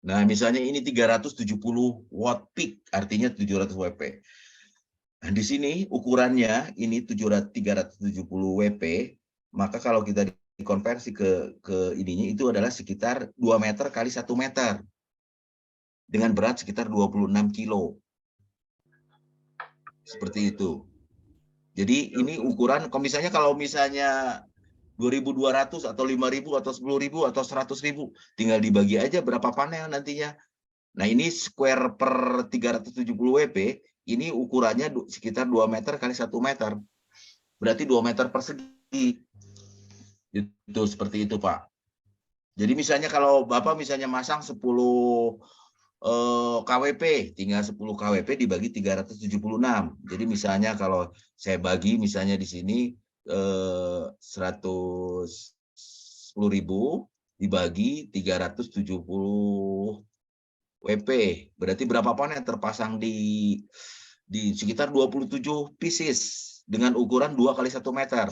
Nah, misalnya ini 370 watt peak, artinya 700 WP. Nah, di sini ukurannya ini 370 WP, maka kalau kita dikonversi ke ininya itu adalah sekitar 2 meter kali 1 meter. Dengan berat sekitar 26 kilo. Seperti itu. Jadi ini ukuran, kalau misalnya 2.200 atau 5.000 atau 10.000 atau 100.000. Tinggal dibagi aja berapa panel nantinya. Nah, ini square per 370 WP, ini ukurannya sekitar 2 meter kali 1 meter. Berarti 2 meter persegi. Itu seperti itu, Pak. Jadi misalnya kalau Bapak misalnya masang 10 KWP, tinggal 10 KWP dibagi 376. Jadi misalnya kalau saya bagi misalnya di sini 110.000 dibagi 370 WP, berarti berapa panel terpasang di sekitar 27 pieces dengan ukuran 2 kali 1 meter.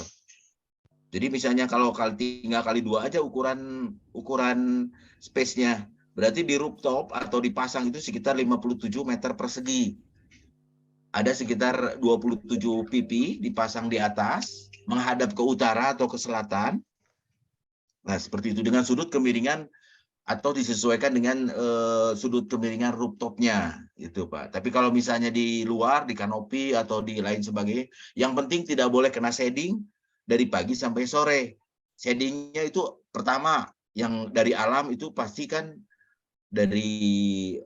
Jadi misalnya kalau tinggal kali 2 aja ukuran space-nya, berarti di rooftop atau dipasang itu sekitar 57 meter persegi. Ada sekitar 27 pipi dipasang di atas, menghadap ke utara atau ke selatan. Nah, seperti itu dengan sudut kemiringan atau disesuaikan dengan sudut kemiringan rooftopnya, itu Pak. Tapi kalau misalnya di luar, di kanopi atau di lain sebagainya, yang penting tidak boleh kena shading dari pagi sampai sore. Shadingnya itu pertama yang dari alam itu pastikan dari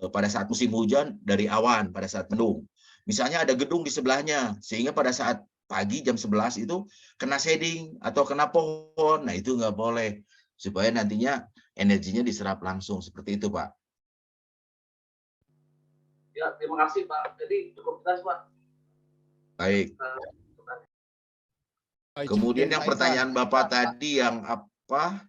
pada saat musim hujan dari awan, pada saat mendung. Misalnya ada gedung di sebelahnya, sehingga pada saat pagi jam 11 itu kena shading atau kena pohon. Nah, itu nggak boleh, supaya nantinya energinya diserap langsung. Seperti itu, Pak. Ya, terima kasih Pak. Jadi cukup jelas Pak. Baik. Kemudian yang pertanyaan Bapak tadi yang apa?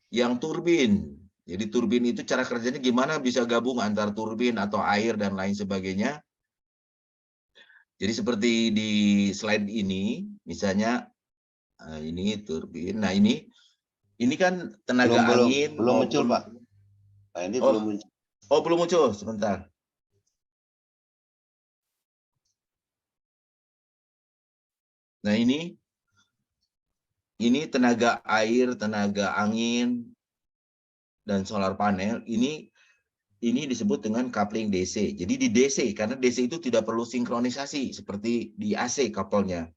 Yang turbin. Jadi turbin itu cara kerjanya gimana, bisa gabung antar turbin atau air dan lain sebagainya. Jadi seperti di slide ini, misalnya ini turbin. Nah, ini kan tenaga angin. Belum muncul, Pak. Nah, ini belum muncul. Oh, belum muncul. Sebentar. Nah, ini tenaga air, tenaga angin, dan solar panel. Ini disebut dengan coupling DC. Jadi di DC, karena DC itu tidak perlu sinkronisasi seperti di AC couple-nya.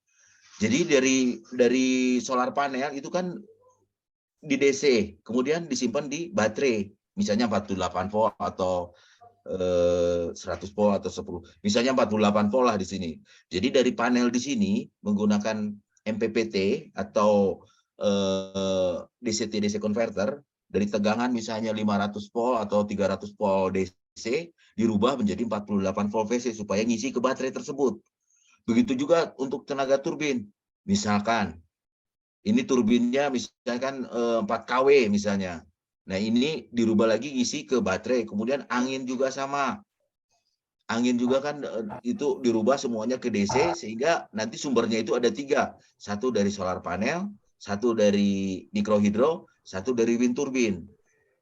Jadi dari solar panel itu kan di DC, kemudian disimpan di baterai, misalnya 48 volt atau 100 volt atau 10. Misalnya 48 volt lah di sini. Jadi dari panel di sini menggunakan MPPT atau DC-DC converter, dari tegangan misalnya 500 volt atau 300 volt DC dirubah menjadi 48 volt VC supaya ngisi ke baterai tersebut. Begitu juga untuk tenaga turbin. Misalkan ini turbinnya misalkan 4 kW misalnya. Nah, ini dirubah lagi ngisi ke baterai. Kemudian angin juga sama. Angin juga kan itu dirubah semuanya ke DC sehingga nanti sumbernya itu ada 3. Satu dari solar panel, satu dari mikrohidro, satu dari wind turbin.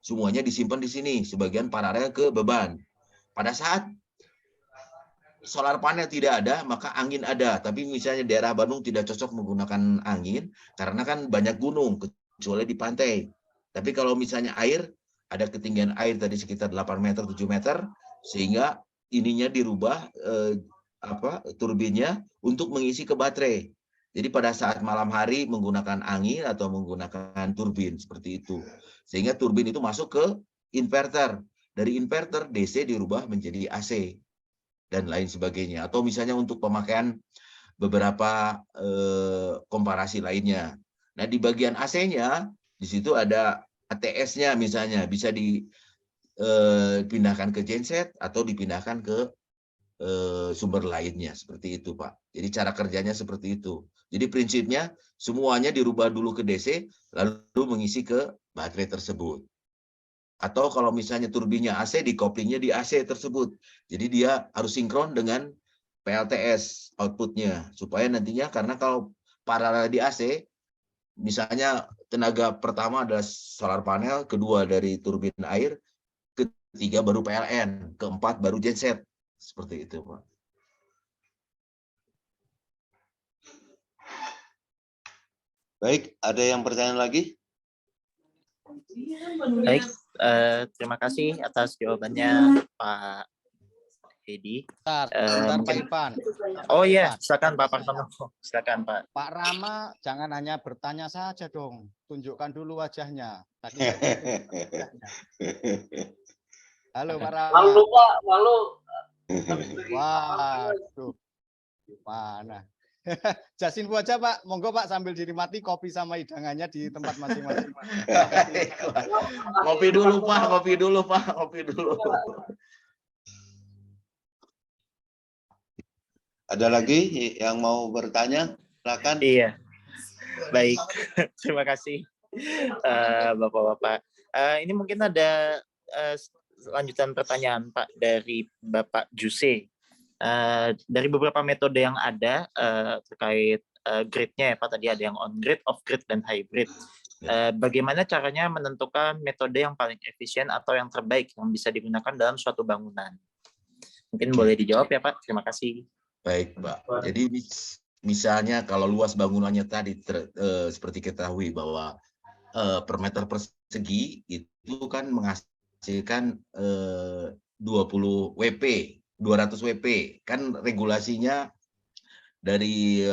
Semuanya disimpan di sini, sebagian paralel ke beban. Pada saat solar panel tidak ada, maka angin ada. Tapi misalnya daerah Bandung tidak cocok menggunakan angin, karena kan banyak gunung, kecuali di pantai. Tapi kalau misalnya air, ada ketinggian air tadi sekitar 8 meter, 7 meter, sehingga ininya dirubah, turbinnya untuk mengisi ke baterai. Jadi pada saat malam hari menggunakan angin atau menggunakan turbin, seperti itu. Sehingga turbin itu masuk ke inverter. Dari inverter, DC dirubah menjadi AC. Dan lain sebagainya. Atau misalnya untuk pemakaian beberapa komparasi lainnya. Nah, di bagian AC-nya, di situ ada ATS-nya misalnya, bisa dipindahkan ke genset atau dipindahkan ke sumber lainnya. Seperti itu, Pak. Jadi cara kerjanya seperti itu. Jadi prinsipnya semuanya dirubah dulu ke DC, lalu mengisi ke baterai tersebut. Atau kalau misalnya turbinnya AC, dikoplingnya di AC tersebut. Jadi dia harus sinkron dengan PLTS outputnya. Supaya nantinya, karena kalau paralel di AC, misalnya tenaga pertama adalah solar panel, kedua dari turbin air, ketiga baru PLN, keempat baru genset. Seperti itu, Pak. Baik, ada yang pertanyaan lagi? Baik, terima kasih atas jawabannya Pak Edi. Bentar, Pak Mungkin Ivan. oh iya, silakan Pak Partono. Silakan Pak. Pak Rama jangan hanya bertanya saja dong, tunjukkan dulu wajahnya. Tadi wajahnya. Halo Pak Rama. Malu Pak, malu. Waduh, mana? Jasin aja Pak, monggo Pak sambil dinikmati kopi sama hidangannya di tempat masing-masing. Ngopi dulu Pak, ngopi dulu Pak, ngopi dulu. Ada lagi yang mau bertanya? Silakan. Iya. Baik. Terima kasih Bapak-bapak. Ini mungkin ada lanjutan pertanyaan Pak dari Bapak Juse. Dari beberapa metode yang ada terkait grid-nya ya Pak, tadi ada yang on grid, off grid, dan hybrid. Bagaimana caranya menentukan metode yang paling efisien atau yang terbaik yang bisa digunakan dalam suatu bangunan? Mungkin boleh dijawab ya Pak. Terima kasih. Baik, Pak. Jadi misalnya kalau luas bangunannya tadi seperti ketahui bahwa per meter persegi itu kan menghasilkan 20 WP, 200 WP. Kan regulasinya dari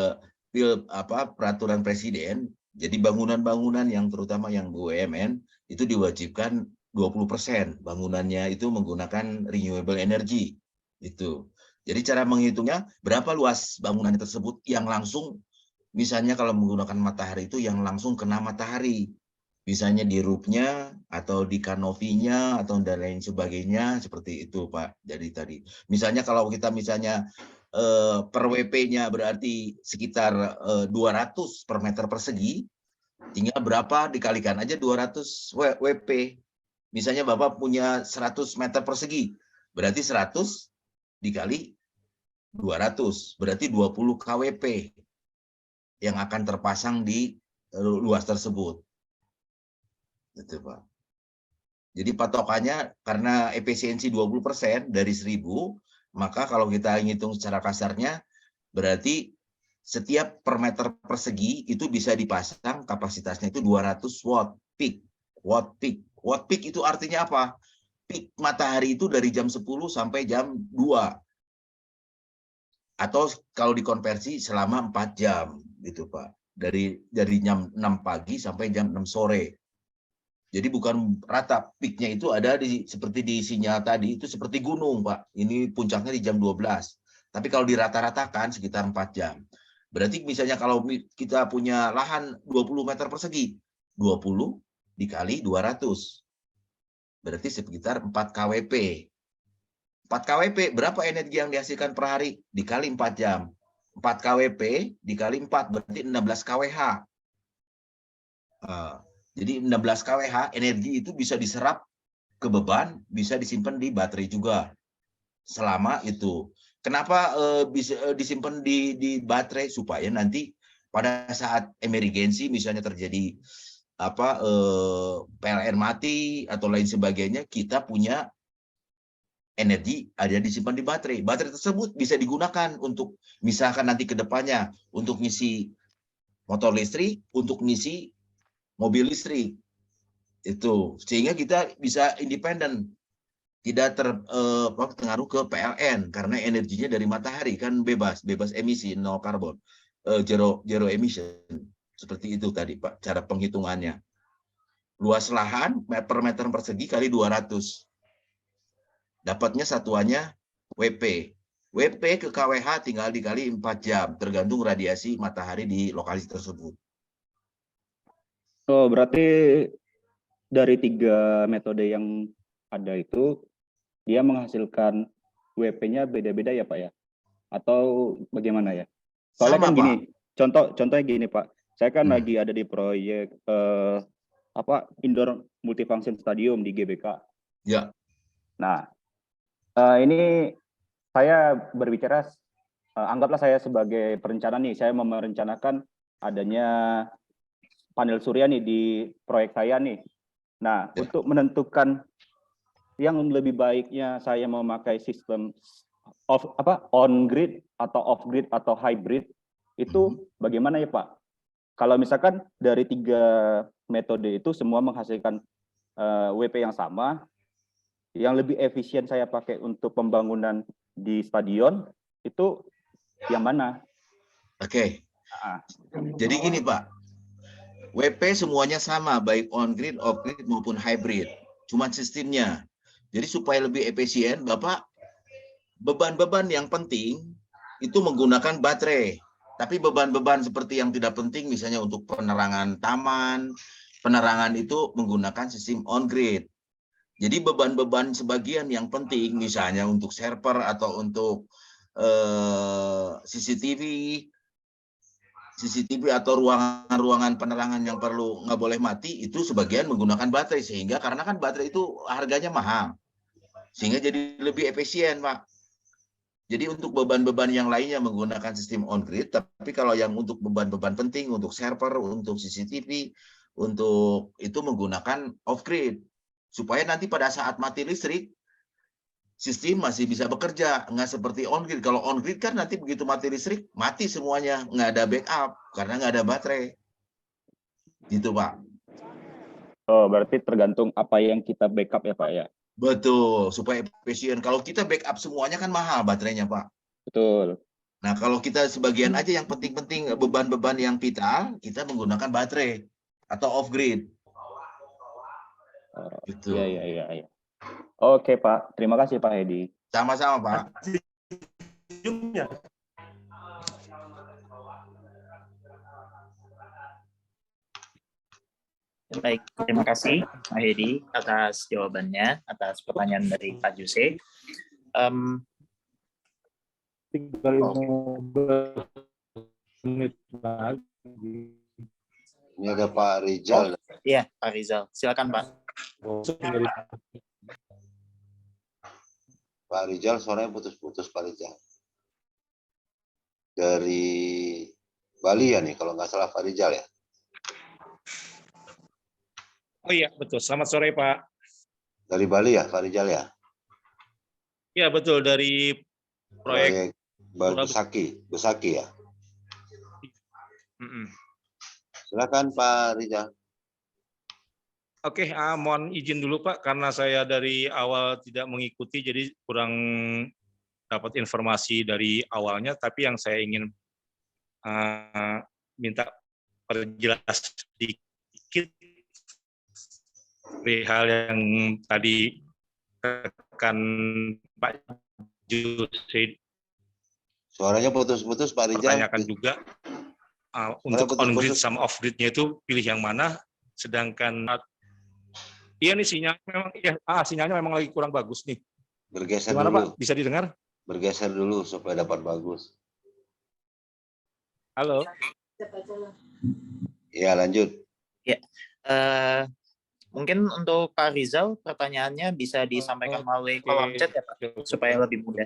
peraturan presiden. Jadi bangunan-bangunan yang terutama yang BUMN itu diwajibkan 20% bangunannya itu menggunakan renewable energy. Itu. Jadi cara menghitungnya berapa luas bangunan tersebut yang langsung, misalnya kalau menggunakan matahari itu yang langsung kena matahari. Misalnya di roofnya atau di kanopinya atau dan lain sebagainya, seperti itu Pak. Jadi tadi. Misalnya kalau kita misalnya per WP-nya berarti sekitar 200 per meter persegi, tinggal berapa dikalikan aja 200 WP. Misalnya Bapak punya 100 meter persegi, berarti 100 dikali 200, berarti 20 KWP yang akan terpasang di luas tersebut. Gitu, Pak. Jadi patokannya karena efisiensi 20% dari 1000, maka kalau kita hitung secara kasarnya, berarti setiap per meter persegi itu bisa dipasang kapasitasnya itu 200 watt peak. Watt peak. Watt peak itu artinya apa? Peak matahari itu dari jam 10 sampai jam 2. Atau kalau dikonversi selama 4 jam gitu Pak. Dari jam 6 pagi sampai jam 6 sore. Jadi bukan rata, peaknya itu ada seperti di sinyal tadi, itu seperti gunung Pak. Ini puncaknya di jam 12. Tapi kalau dirata-ratakan sekitar 4 jam. Berarti misalnya kalau kita punya lahan 20 meter persegi, 20 dikali 200. Berarti sekitar 4 KWP. 4 KWP, berapa energi yang dihasilkan per hari? Dikali 4 jam. 4 KWP dikali 4, berarti 16 KWH. Jadi 16 KWH energi itu bisa diserap ke beban, bisa disimpan di baterai juga. Selama itu. Kenapa bisa disimpan di baterai? Supaya nanti pada saat emergensi, misalnya terjadi PLN mati atau lain sebagainya, kita punya energi ada disimpan di baterai. Baterai tersebut bisa digunakan untuk misalkan nanti ke depannya untuk ngisi motor listrik, untuk ngisi mobil listrik. Itu sehingga kita bisa independen, tidak terpengaruh ke PLN karena energinya dari matahari kan bebas emisi, nol karbon, zero emission. Seperti itu tadi Pak cara penghitungannya. Luas lahan per meter persegi kali 200. Dapatnya satuannya WP. WP ke KWH tinggal dikali 4 jam, tergantung radiasi matahari di lokasi tersebut. Oh, berarti dari 3 metode yang ada itu, dia menghasilkan WP-nya beda-beda ya Pak ya? Atau bagaimana ya? Soalnya Sama, kan gini, Pak. contohnya gini Pak, saya kan lagi ada di proyek indoor multifunction stadium di GBK. Ya. Nah, ini saya berbicara, anggaplah saya sebagai perencana nih, saya merencanakan adanya panel surya nih di proyek saya nih. Nah, untuk menentukan yang lebih baiknya saya memakai sistem on grid atau off grid atau hybrid itu bagaimana ya Pak? Kalau misalkan dari 3 metode itu semua menghasilkan WP yang sama, yang lebih efisien saya pakai untuk pembangunan di stadion itu yang mana? Oke. Ah, Jadi gini Pak, WP semuanya sama, baik on-grid, off-grid maupun hybrid. Cuma sistemnya. Jadi supaya lebih efisien, Bapak, beban-beban yang penting itu menggunakan baterai. Tapi beban-beban seperti yang tidak penting, misalnya untuk penerangan taman, penerangan itu menggunakan sistem on-grid. Jadi beban-beban sebagian yang penting, misalnya untuk server atau untuk CCTV atau ruangan-ruangan penerangan yang perlu nggak boleh mati, itu sebagian menggunakan baterai. Sehingga karena kan baterai itu harganya mahal. Sehingga jadi lebih efisien, Pak. Jadi untuk beban-beban yang lainnya menggunakan sistem on-grid, tapi kalau yang untuk beban-beban penting, untuk server, untuk CCTV, untuk itu menggunakan off-grid. Supaya nanti pada saat mati listrik, sistem masih bisa bekerja, nggak seperti on-grid. Kalau on-grid kan nanti begitu mati listrik, mati semuanya, nggak ada backup, karena nggak ada baterai. Gitu, Pak. oh, berarti tergantung apa yang kita backup ya Pak ya? Betul, supaya efisien. Kalau kita backup semuanya kan mahal baterainya, Pak. Betul. Nah, kalau kita sebagian aja yang penting-penting, beban-beban yang vital, kita menggunakan baterai atau off-grid. Gitu. Iya. Oke Pak, terima kasih Pak Hedi. Sama-sama, Pak. Baik, terima kasih Pak Hedi atas jawabannya, atas pertanyaan dari Pak Jose. Tinggal 15 menit lagi. Ini ada Pak Rizal. Iya, Pak Rizal. Silakan, Pak. Pak Rizal, suaranya putus-putus Pak Rizal. Dari Bali ya nih, kalau nggak salah Pak Rizal ya. Oh iya, betul. Selamat sore, Pak. Dari Bali ya, Pak Rizal ya? Iya, betul. Dari proyek Besaki ya? Mm-mm. Silakan Pak Rizal. Oke, mohon izin dulu, Pak, karena saya dari awal tidak mengikuti, jadi kurang dapat informasi dari awalnya, tapi yang saya ingin minta perjelas sedikit hal yang tadi rekan Pak Jose Suaranya putus-putus Pak Rizal. pertanyakan juga untuk on-grid sama off-gridnya itu pilih yang mana, sedangkan iya nih sinyalnya memang sinyalnya memang lagi kurang bagus nih. Bergeser Gimana, dulu. Pak? Bisa didengar? Bergeser dulu supaya dapat bagus. Halo. Ya, lanjut. Ya. Mungkin untuk Pak Rizal, pertanyaannya bisa disampaikan melalui kolom chat ya, Pak, supaya lebih mudah.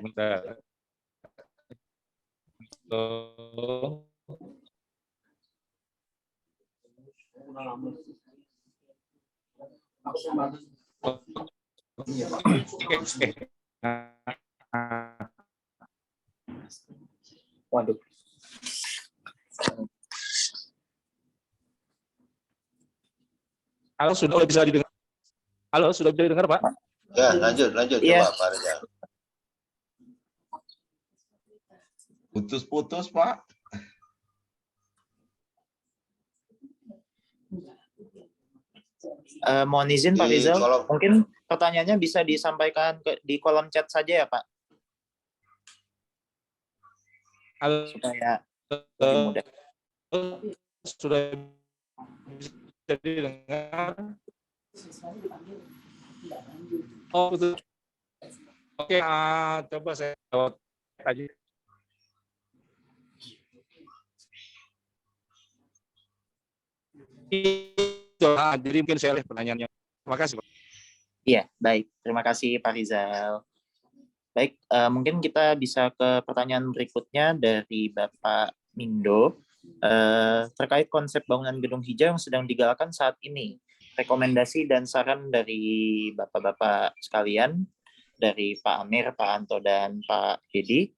Waduh. Halo, sudah bisa didengar? Halo, sudah bisa didengar, Pak? Ya, lanjut Iya. coba Pak Rizal. Putus-putus, Pak. Mohon izin Pak Di Rizal, kolom- mungkin pertanyaannya bisa disampaikan di kolom chat saja ya Pak, Halo, supaya lebih mudah. sudah bisa didengar? Oh, betul. Oke, coba saya lewat aja. Jadi mungkin saya lihat pertanyaannya. Terima kasih, Pak. Iya, baik. Terima kasih Pak Rizal. Baik, mungkin kita bisa ke pertanyaan berikutnya dari Bapak Mindo terkait konsep bangunan gedung hijau yang sedang digalakkan saat ini. Rekomendasi dan saran dari Bapak-Bapak sekalian, dari Pak Amir, Pak Anto, dan Pak Hedi,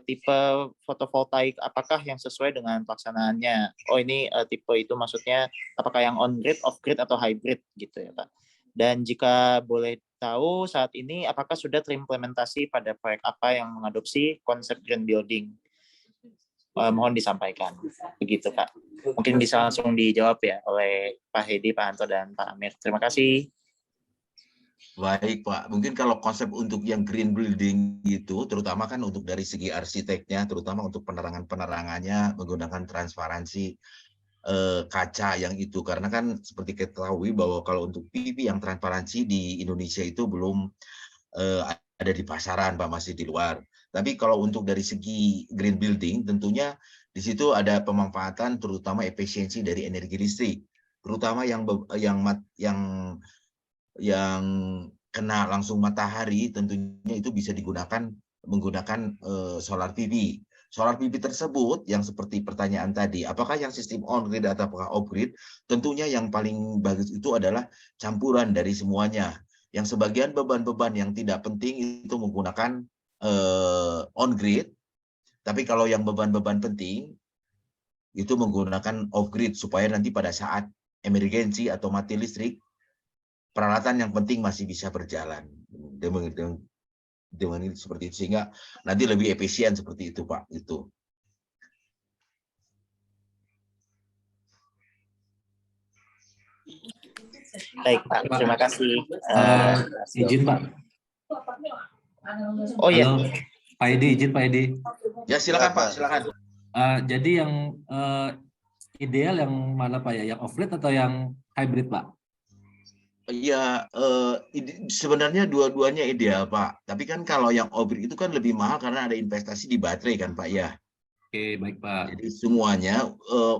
tipe fotovoltaik apakah yang sesuai dengan pelaksanaannya? Oh, ini tipe itu maksudnya apakah yang on-grid, off-grid, atau hybrid gitu ya Pak. Dan jika boleh tahu saat ini apakah sudah terimplementasi pada proyek apa yang mengadopsi konsep green building? Mohon disampaikan. Begitu Pak. Mungkin bisa langsung dijawab ya oleh Pak Hedi, Pak Anto, dan Pak Amir. Terima kasih. Baik Pak, mungkin kalau konsep untuk yang green building itu, terutama kan untuk dari segi arsiteknya, terutama untuk penerangannya menggunakan transparansi kaca yang itu, karena kan seperti kita ketahui bahwa kalau untuk PV yang transparansi di Indonesia itu belum ada di pasaran Pak, masih di luar. Tapi kalau untuk dari segi green building, tentunya di situ ada pemanfaatan terutama efisiensi dari energi listrik, terutama yang kena langsung matahari, tentunya itu bisa digunakan menggunakan solar PV. Solar PV tersebut yang seperti pertanyaan tadi, apakah yang sistem on grid atau apakah off grid? Tentunya yang paling bagus itu adalah campuran dari semuanya. Yang sebagian beban-beban yang tidak penting itu menggunakan on grid, tapi kalau yang beban-beban penting itu menggunakan off grid supaya nanti pada saat emergensi atau mati listrik, peralatan yang penting masih bisa berjalan dengan seperti itu, sehingga nanti lebih efisien seperti itu Pak. Itu. Baik Pak, terima kasih. Izin Pak. Oh iya. Halo, Pak Edi, izin Pak Edi. Ya silakan Pak, silakan. Jadi yang ideal yang mana Pak ya, yang off grid atau yang hybrid Pak? Ya, sebenarnya dua-duanya ideal Pak. Tapi kan kalau yang off grid itu kan lebih mahal karena ada investasi di baterai kan Pak ya. Oke, baik Pak. Jadi semuanya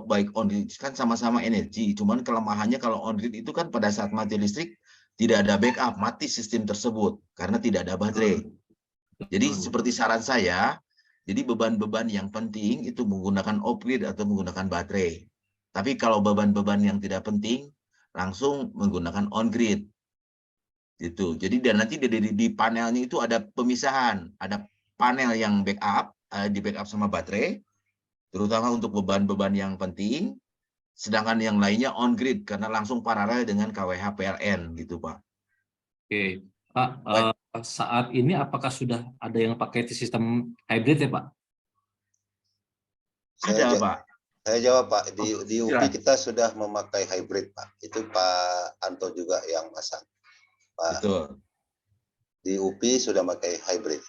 baik on grid kan sama-sama energi. Cuman kelemahannya kalau on grid itu kan pada saat mati listrik tidak ada backup, mati sistem tersebut karena tidak ada baterai. Jadi seperti saran saya, jadi beban-beban yang penting itu menggunakan off grid atau menggunakan baterai. Tapi kalau beban-beban yang tidak penting langsung menggunakan on grid. Gitu. Jadi dan nanti di panelnya itu ada pemisahan, ada panel yang backup, di backup sama baterai, terutama untuk beban-beban yang penting, sedangkan yang lainnya on grid karena langsung paralel dengan KWH PLN gitu Pak. Oke, Pak. Saat ini apakah sudah ada yang pakai sistem hybrid ya Pak? Ada Pak. Saya jawab Pak, di UPI kita sudah memakai hybrid Pak. Itu Pak Anto juga yang masang. Pak. Betul. Di UPI sudah pakai hybrid.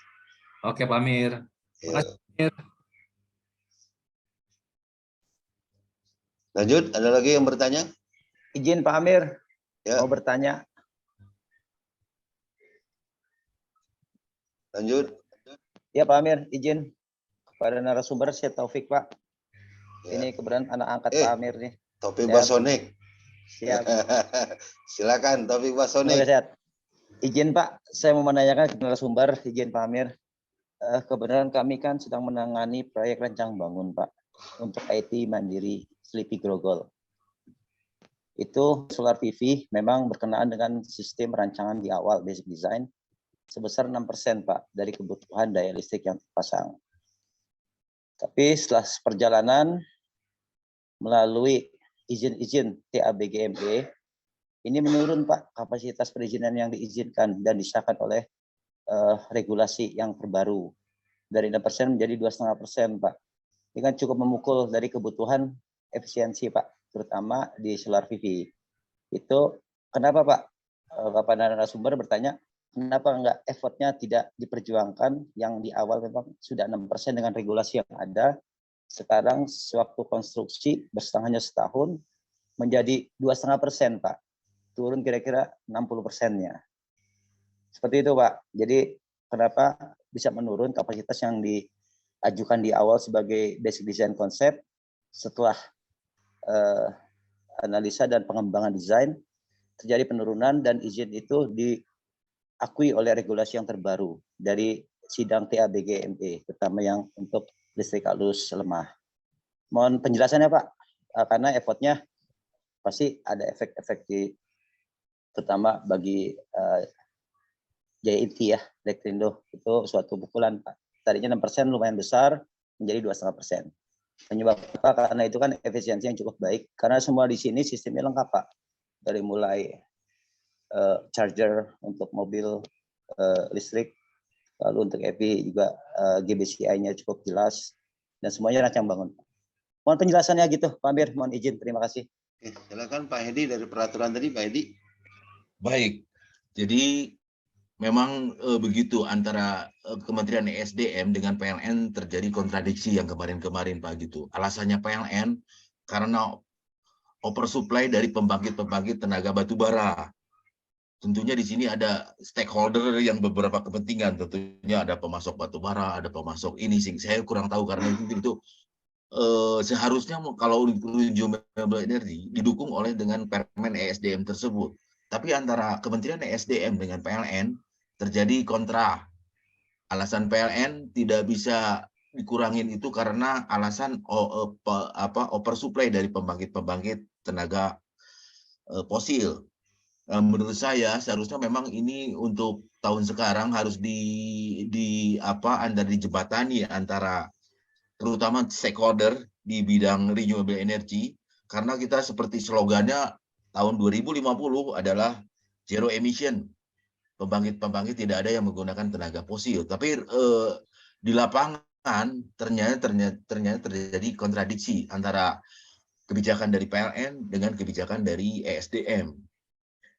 Oke Pak Amir. Ya. Lanjut, ada lagi yang bertanya? Izin Pak Amir, ya. Mau bertanya. Lanjut. Ya Pak Amir, izin kepada narasumber saya Taufik Pak. Ya. Ini kebetulan anak angkat Pak Amir nih. Taufik Basonik. Siap. Silakan Taufik Basonik. Izin Pak, saya mau menanyakan ke narasumber, izin Pak Amir. Kebenaran kami kan sedang menangani proyek rancang bangun Pak untuk IT Mandiri Sleepy Grogol. Itu solar PV memang berkenaan dengan sistem rancangan di awal basic design sebesar 6% Pak dari kebutuhan daya listrik yang terpasang. Tapi setelah perjalanan melalui izin-izin TABGME, ini menurun Pak kapasitas perizinan yang diizinkan dan disahkan oleh regulasi yang terbaru dari 6% menjadi 2,5% Pak. Ini kan cukup memukul dari kebutuhan efisiensi Pak, terutama di solar PV. Itu kenapa Pak? Bapak narasumber bertanya, kenapa enggak effortnya tidak diperjuangkan yang di awal memang sudah 6% dengan regulasi yang ada. Sekarang sewaktu konstruksi hanya setahun menjadi 2,5% Pak. Turun kira-kira 60%-nya. Seperti itu Pak. Jadi kenapa bisa menurun kapasitas yang diajukan di awal sebagai basic design konsep setelah analisa dan pengembangan desain terjadi penurunan dan izin itu diakui oleh regulasi yang terbaru dari sidang TABGME, terutama yang untuk listrik halus lemah. Mohon penjelasannya Pak, karena effortnya pasti ada efek-efek terutama bagi Jaya Inti ya, Rektrindo itu suatu pukulan Pak. Tadinya 6% lumayan besar menjadi 2,5%. Penyebab apa? Karena itu kan efisiensi yang cukup baik. Karena semua di sini sistemnya lengkap Pak. Dari mulai charger untuk mobil listrik. Lalu untuk EV juga GBCI-nya cukup jelas dan semuanya rancang bangun. Mohon penjelasannya gitu, Pak Amir. Mohon izin, terima kasih. Silakan Pak Hedi dari peraturan tadi, Pak Hedi. Baik, jadi memang begitu antara Kementerian ESDM dengan PLN terjadi kontradiksi yang kemarin-kemarin Pak gitu. Alasannya PLN karena oversupply dari pembangkit-pembangkit tenaga batubara. Tentunya di sini ada stakeholder yang beberapa kepentingan. Tentunya ada pemasok batubara, ada pemasok ini. Saya kurang tahu karena itu seharusnya kalau renewable energy didukung oleh dengan Permen ESDM tersebut. Tapi antara Kementerian ESDM dengan PLN terjadi kontra. Alasan PLN tidak bisa dikurangin itu karena alasan oversupply dari pembangkit-pembangkit tenaga fosil. Menurut saya seharusnya memang ini untuk tahun sekarang harus dijebatani antara terutama stakeholder di bidang renewable energy, karena kita seperti slogannya tahun 2050 adalah zero emission. Pembangkit tidak ada yang menggunakan tenaga fosil. Tapi di lapangan ternyata terjadi kontradiksi antara kebijakan dari PLN dengan kebijakan dari ESDM.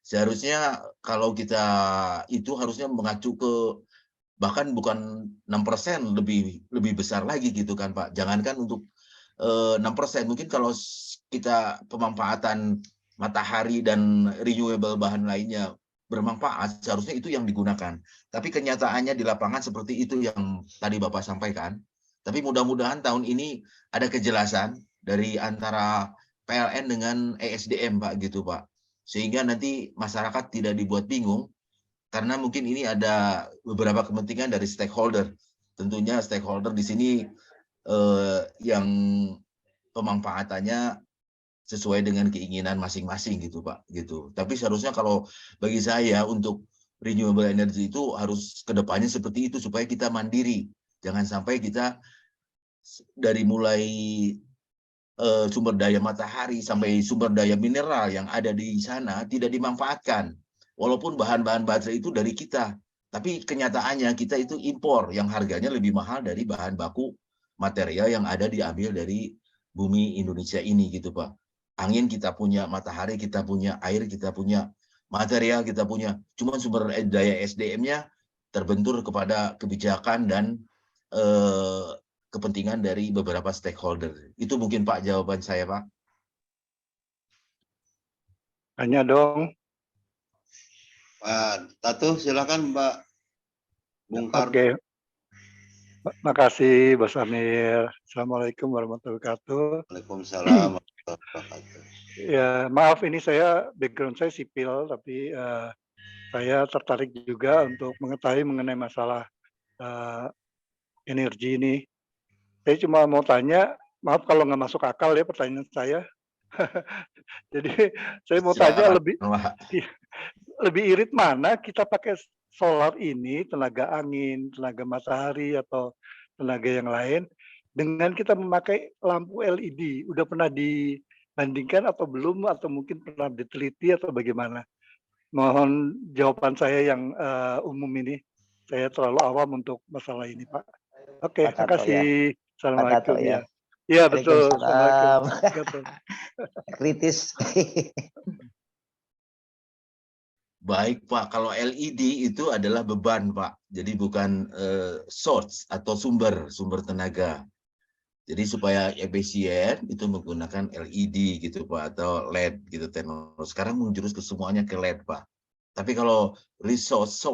Seharusnya kalau kita itu harusnya mengacu ke bahkan bukan 6%, lebih besar lagi gitu kan Pak. Jangankan untuk 6%, mungkin kalau kita pemanfaatan matahari dan renewable bahan lainnya bermanfaat, seharusnya itu yang digunakan. Tapi kenyataannya di lapangan seperti itu yang tadi Bapak sampaikan. Tapi mudah-mudahan tahun ini ada kejelasan dari antara PLN dengan ESDM Pak gitu Pak. Sehingga nanti masyarakat tidak dibuat bingung, karena mungkin ini ada beberapa kepentingan dari stakeholder. Tentunya stakeholder di sini yang pemanfaatannya sesuai dengan keinginan masing-masing gitu Pak gitu. Tapi seharusnya kalau bagi saya untuk renewable energy itu harus kedepannya seperti itu supaya kita mandiri. Jangan sampai kita dari mulai sumber daya matahari sampai sumber daya mineral yang ada di sana tidak dimanfaatkan. Walaupun bahan-bahan baterai itu dari kita, tapi kenyataannya kita itu impor yang harganya lebih mahal dari bahan baku material yang ada diambil dari bumi Indonesia ini gitu Pak. Angin kita punya, matahari kita punya, air kita punya, material kita punya. Cuma sumber daya SDM-nya terbentur kepada kebijakan dan kepentingan dari beberapa stakeholder. Itu mungkin Pak jawaban saya Pak. Hanya dong. Pak Tatu, silakan Mbak Bungkar. Oke. Makasih Mas Amir. Assalamualaikum warahmatullahi wabarakatuh. Waalaikumsalam warahmatullahi wabarakatuh. Ya, maaf ini background saya sipil, tapi saya tertarik juga untuk mengetahui mengenai masalah energi ini. Saya cuma mau tanya, maaf kalau nggak masuk akal ya pertanyaan saya. Jadi saya mau tanya lebih irit mana kita pakai solar ini, tenaga angin, tenaga matahari, atau tenaga yang lain, dengan kita memakai lampu LED. Udah pernah dibandingkan atau belum, atau mungkin pernah diteliti atau bagaimana? Mohon jawaban saya yang umum ini. Saya terlalu awam untuk masalah ini, Pak. Oke, terima kasih. Assalamualaikum ya. Iya betul. Assalamualaikum. Kritis. Baik Pak, kalau LED itu adalah beban Pak, jadi bukan source atau sumber tenaga. Jadi supaya efisien itu menggunakan LED gitu Pak, atau LED gitu teknologi. Sekarang menjurus ke semuanya ke LED Pak. Tapi kalau source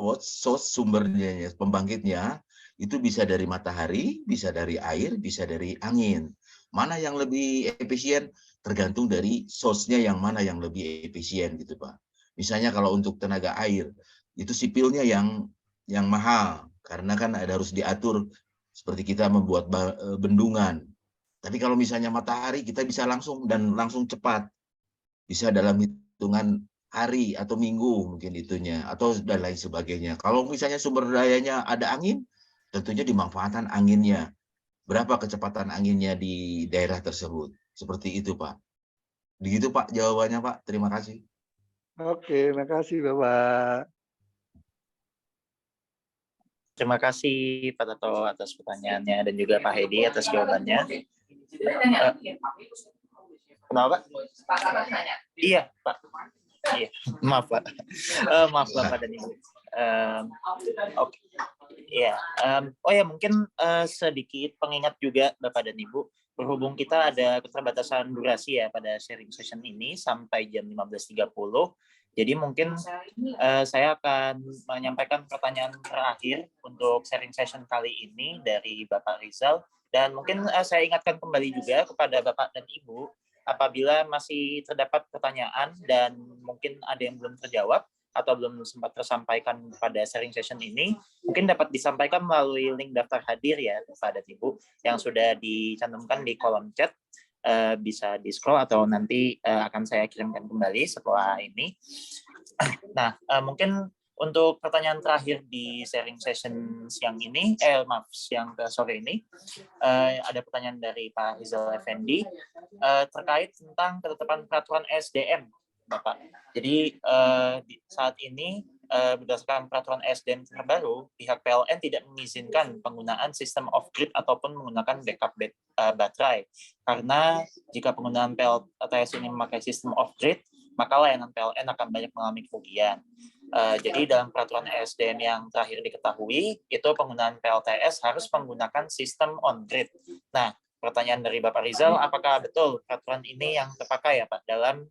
sumbernya, pembangkitnya itu bisa dari matahari, bisa dari air, bisa dari angin. Mana yang lebih efisien tergantung dari source-nya yang mana yang lebih efisien gitu Pak. Misalnya kalau untuk tenaga air, itu sipilnya yang mahal, karena kan harus diatur seperti kita membuat bendungan. Tapi kalau misalnya matahari, kita bisa langsung cepat. Bisa dalam hitungan hari atau minggu mungkin itunya, atau dan lain sebagainya. Kalau misalnya sumber dayanya ada angin, tentunya dimanfaatkan anginnya. Berapa kecepatan anginnya di daerah tersebut. Seperti itu Pak. Begitu Pak jawabannya Pak. Terima kasih. Oke, makasih Bapak. Terima kasih Pak Tato atas pertanyaannya dan juga Pak Hedi atas jawabannya. Kenapa? Iya Pak. Iya, maaf Pak. Maaf Bapak dan Ibu. Oke. Ya, oh ya mungkin sedikit pengingat juga Bapak dan Ibu, berhubung kita ada keterbatasan durasi ya pada sharing session ini sampai jam 15.30. Jadi mungkin saya akan menyampaikan pertanyaan terakhir untuk sharing session kali ini dari Bapak Rizal. Dan mungkin saya ingatkan kembali juga kepada Bapak dan Ibu, apabila masih terdapat pertanyaan dan mungkin ada yang belum terjawab atau belum sempat tersampaikan pada sharing session ini, mungkin dapat disampaikan melalui link daftar hadir ya Bapak dan Ibu yang sudah dicantumkan di kolom chat. Bisa di-scroll atau nanti akan saya kirimkan kembali setelah ini. Nah, mungkin untuk pertanyaan terakhir di sharing session siang ini, siang ke sore ini, ada pertanyaan dari Pak Rizal Effendi terkait tentang ketetapan peraturan SDM, Bapak. Jadi saat ini berdasarkan peraturan SDM terbaru, pihak PLN tidak mengizinkan penggunaan sistem off-grid ataupun menggunakan backup baterai. Karena jika penggunaan PLTS ini memakai sistem off-grid, maka layanan PLN akan banyak mengalami kerugian. Jadi dalam peraturan SDM yang terakhir diketahui, itu penggunaan PLTS harus menggunakan sistem on-grid. Nah, pertanyaan dari Bapak Rizal, apakah betul peraturan ini yang terpakai ya Pak dalam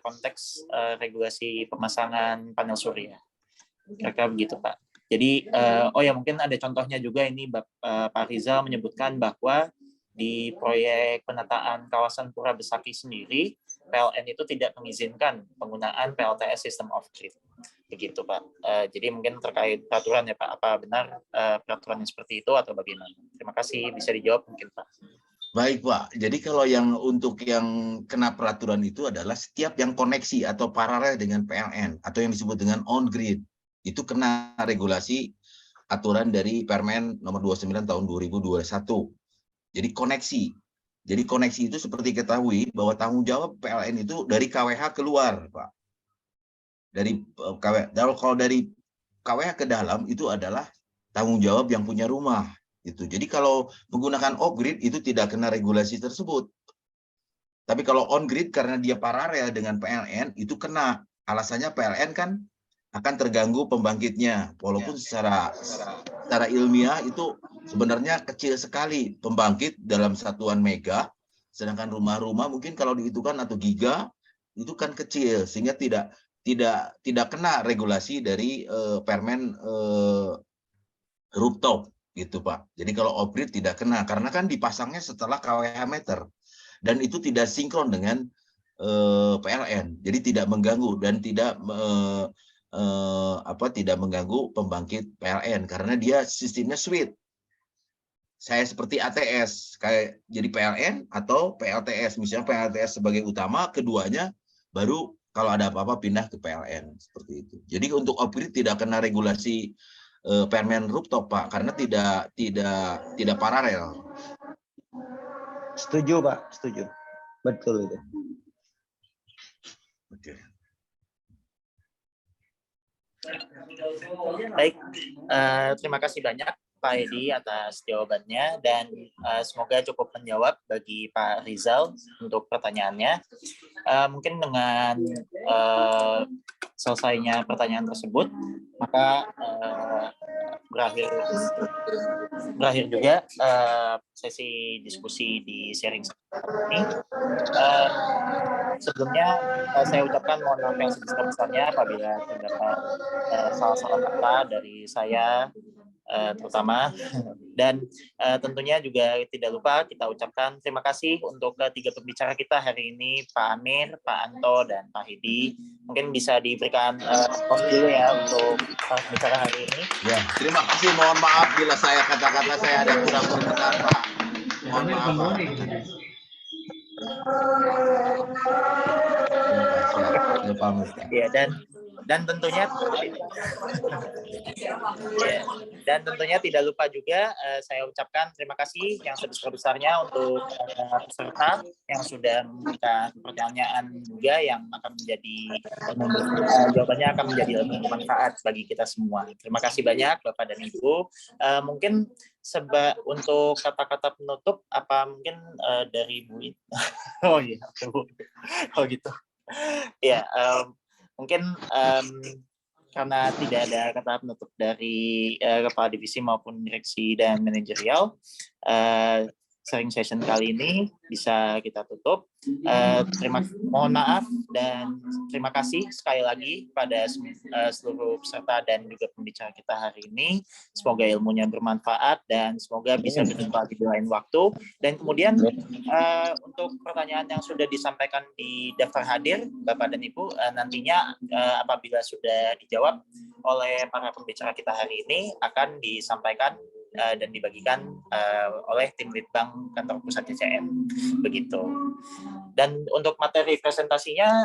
konteks regulasi pemasangan panel surya? Kira-kira begitu Pak. Jadi, oh ya mungkin ada contohnya juga ini Pak Rizal menyebutkan bahwa di proyek penataan kawasan Pura Besaki sendiri, PLN itu tidak mengizinkan penggunaan PLTS sistem off-grid. Begitu Pak. Jadi mungkin terkait peraturan ya Pak, apa benar peraturannya seperti itu atau bagaimana? Terima kasih, bisa dijawab mungkin Pak. Baik Pak, jadi kalau yang untuk yang kena peraturan itu adalah setiap yang koneksi atau paralel dengan PLN atau yang disebut dengan on-grid, itu kena regulasi aturan dari Permen nomor 29 tahun 2021. Jadi koneksi. Jadi koneksi itu seperti ketahui bahwa tanggung jawab PLN itu dari KWH keluar, Pak. Dari KWH, kalau dari KWH ke dalam itu adalah tanggung jawab yang punya rumah. Gitu. Jadi kalau menggunakan off-grid itu tidak kena regulasi tersebut. Tapi kalau on-grid karena dia paralel dengan PLN itu kena. Alasannya PLN kan akan terganggu pembangkitnya. Walaupun secara ilmiah itu sebenarnya kecil sekali pembangkit dalam satuan mega. Sedangkan rumah-rumah mungkin kalau dihitungkan atau giga itu kan kecil sehingga tidak kena regulasi dari Permen rooftop. Gitu Pak. Jadi kalau off-grid tidak kena karena kan dipasangnya setelah KWH meter dan itu tidak sinkron dengan PLN. Jadi tidak mengganggu dan tidak mengganggu pembangkit PLN karena dia sistemnya switch. Saya seperti ATS kayak jadi PLN atau PLTS. Misalnya PLTS sebagai utama, keduanya baru kalau ada apa-apa pindah ke PLN seperti itu. Jadi untuk off-grid tidak kena regulasi Permen rooftop Pak karena tidak paralel. Setuju Pak, setuju. Betul itu. Oke. Baik, terima kasih banyak Pak Edi atas jawabannya dan semoga cukup menjawab bagi Pak Rizal untuk pertanyaannya. Mungkin dengan selesainya pertanyaan tersebut, maka berakhir juga sesi diskusi di sharing ini. Sebelumnya saya ucapkan mohon maaf yang sebesar-besarnya apabila terdapat salah-salah kata dari saya terutama, dan tentunya juga tidak lupa kita ucapkan terima kasih untuk ketiga pembicara kita hari ini, Pak Amir, Pak Anto, dan Pak Hedi. Mungkin bisa diberikan pos dulu ya untuk para pembicara hari ini. Ya, terima kasih. Mohon maaf bila kata-kata saya ada kurang berkenan, Pak. Mohon maaf, Pak. Ya, dan Dan tentunya dan tentunya tidak lupa juga saya ucapkan terima kasih yang sebesar-besarnya untuk peserta yang sudah memberikan pertanyaan juga yang akan menjadi jawabannya akan menjadi bermanfaat bagi kita semua. Terima kasih banyak Bapak dan Ibu. Mungkin untuk kata-kata penutup apa mungkin dari Bu? Oh iya, oh gitu. Ya, mungkin karena tidak ada kata penutup dari kepala divisi maupun direksi dan manajerial, sharing session kali ini bisa kita tutup. Mohon maaf dan terima kasih sekali lagi pada seluruh peserta dan juga pembicara kita hari ini. Semoga ilmunya bermanfaat dan semoga bisa berjumpa di lain waktu. Dan kemudian untuk pertanyaan yang sudah disampaikan di daftar hadir, Bapak dan Ibu, nantinya apabila sudah dijawab oleh para pembicara kita hari ini akan disampaikan dan dibagikan oleh tim Litbang Kantor Pusat CCM. Begitu. Dan untuk materi presentasinya,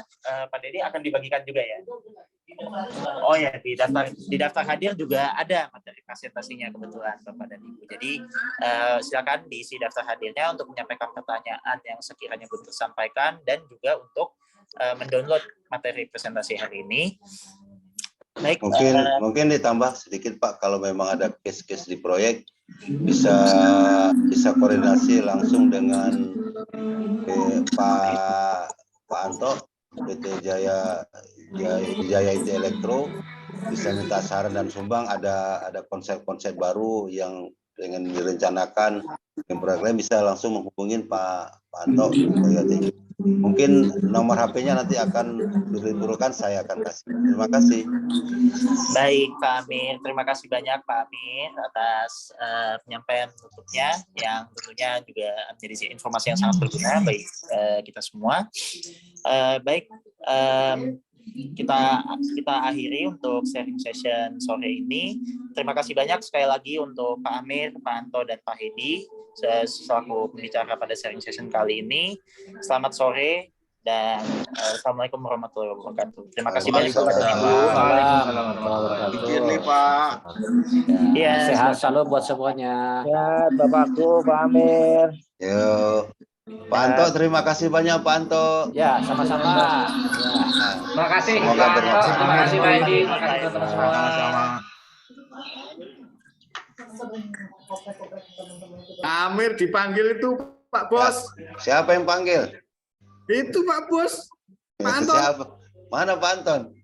Pak Dedi akan dibagikan juga ya? Oh ya, di daftar hadir juga ada materi presentasinya kebetulan Bapak dan Ibu. Jadi silakan diisi daftar hadirnya untuk menyampaikan pertanyaan yang sekiranya belum tersampaikan dan juga untuk mendownload materi presentasi hari ini. Baik, mungkin ditambah sedikit Pak, kalau memang ada case-case di proyek bisa koordinasi langsung dengan Pak Anto PT Jaya IT Elektro, bisa minta saran dan sumbang, ada konsep-konsep baru yang ingin direncanakan yang proyek lain, bisa langsung menghubungin Pak Anto. Mungkin nomor HP-nya nanti akan diberikan, saya akan kasih. Terima kasih. Baik Pak Amir, terima kasih banyak Pak Amir atas penyampaian tutupnya yang tentunya juga menjadi informasi yang sangat berguna bagi kita semua. Baik, kita akhiri untuk sharing session sore ini. Terima kasih banyak sekali lagi untuk Pak Amir, Pak Anto, dan Pak Hedi selaku pembicara pada sharing session kali ini. Selamat sore dan assalamualaikum warahmatullahi wabarakatuh. Terima kasih banyak kepada Ibu. Waalaikumsalam warahmatullahi wabarakatuh. Pak. Ya, sehat selalu buat semuanya. Ya, Bapakku, Pak Amir. Yuk. Pak Anto, terima kasih banyak Pak Anto. Ya, sama-sama. Terima kasih Semoga Pak Anto, bermanfaat. terima kasih Pak Edi, terima kasih teman-teman semua. Sama-sama. Amir dipanggil itu Pak Bos. Siapa yang panggil? Itu Pak Bos. Pak Anton. Siapa? Mana Pak Anton?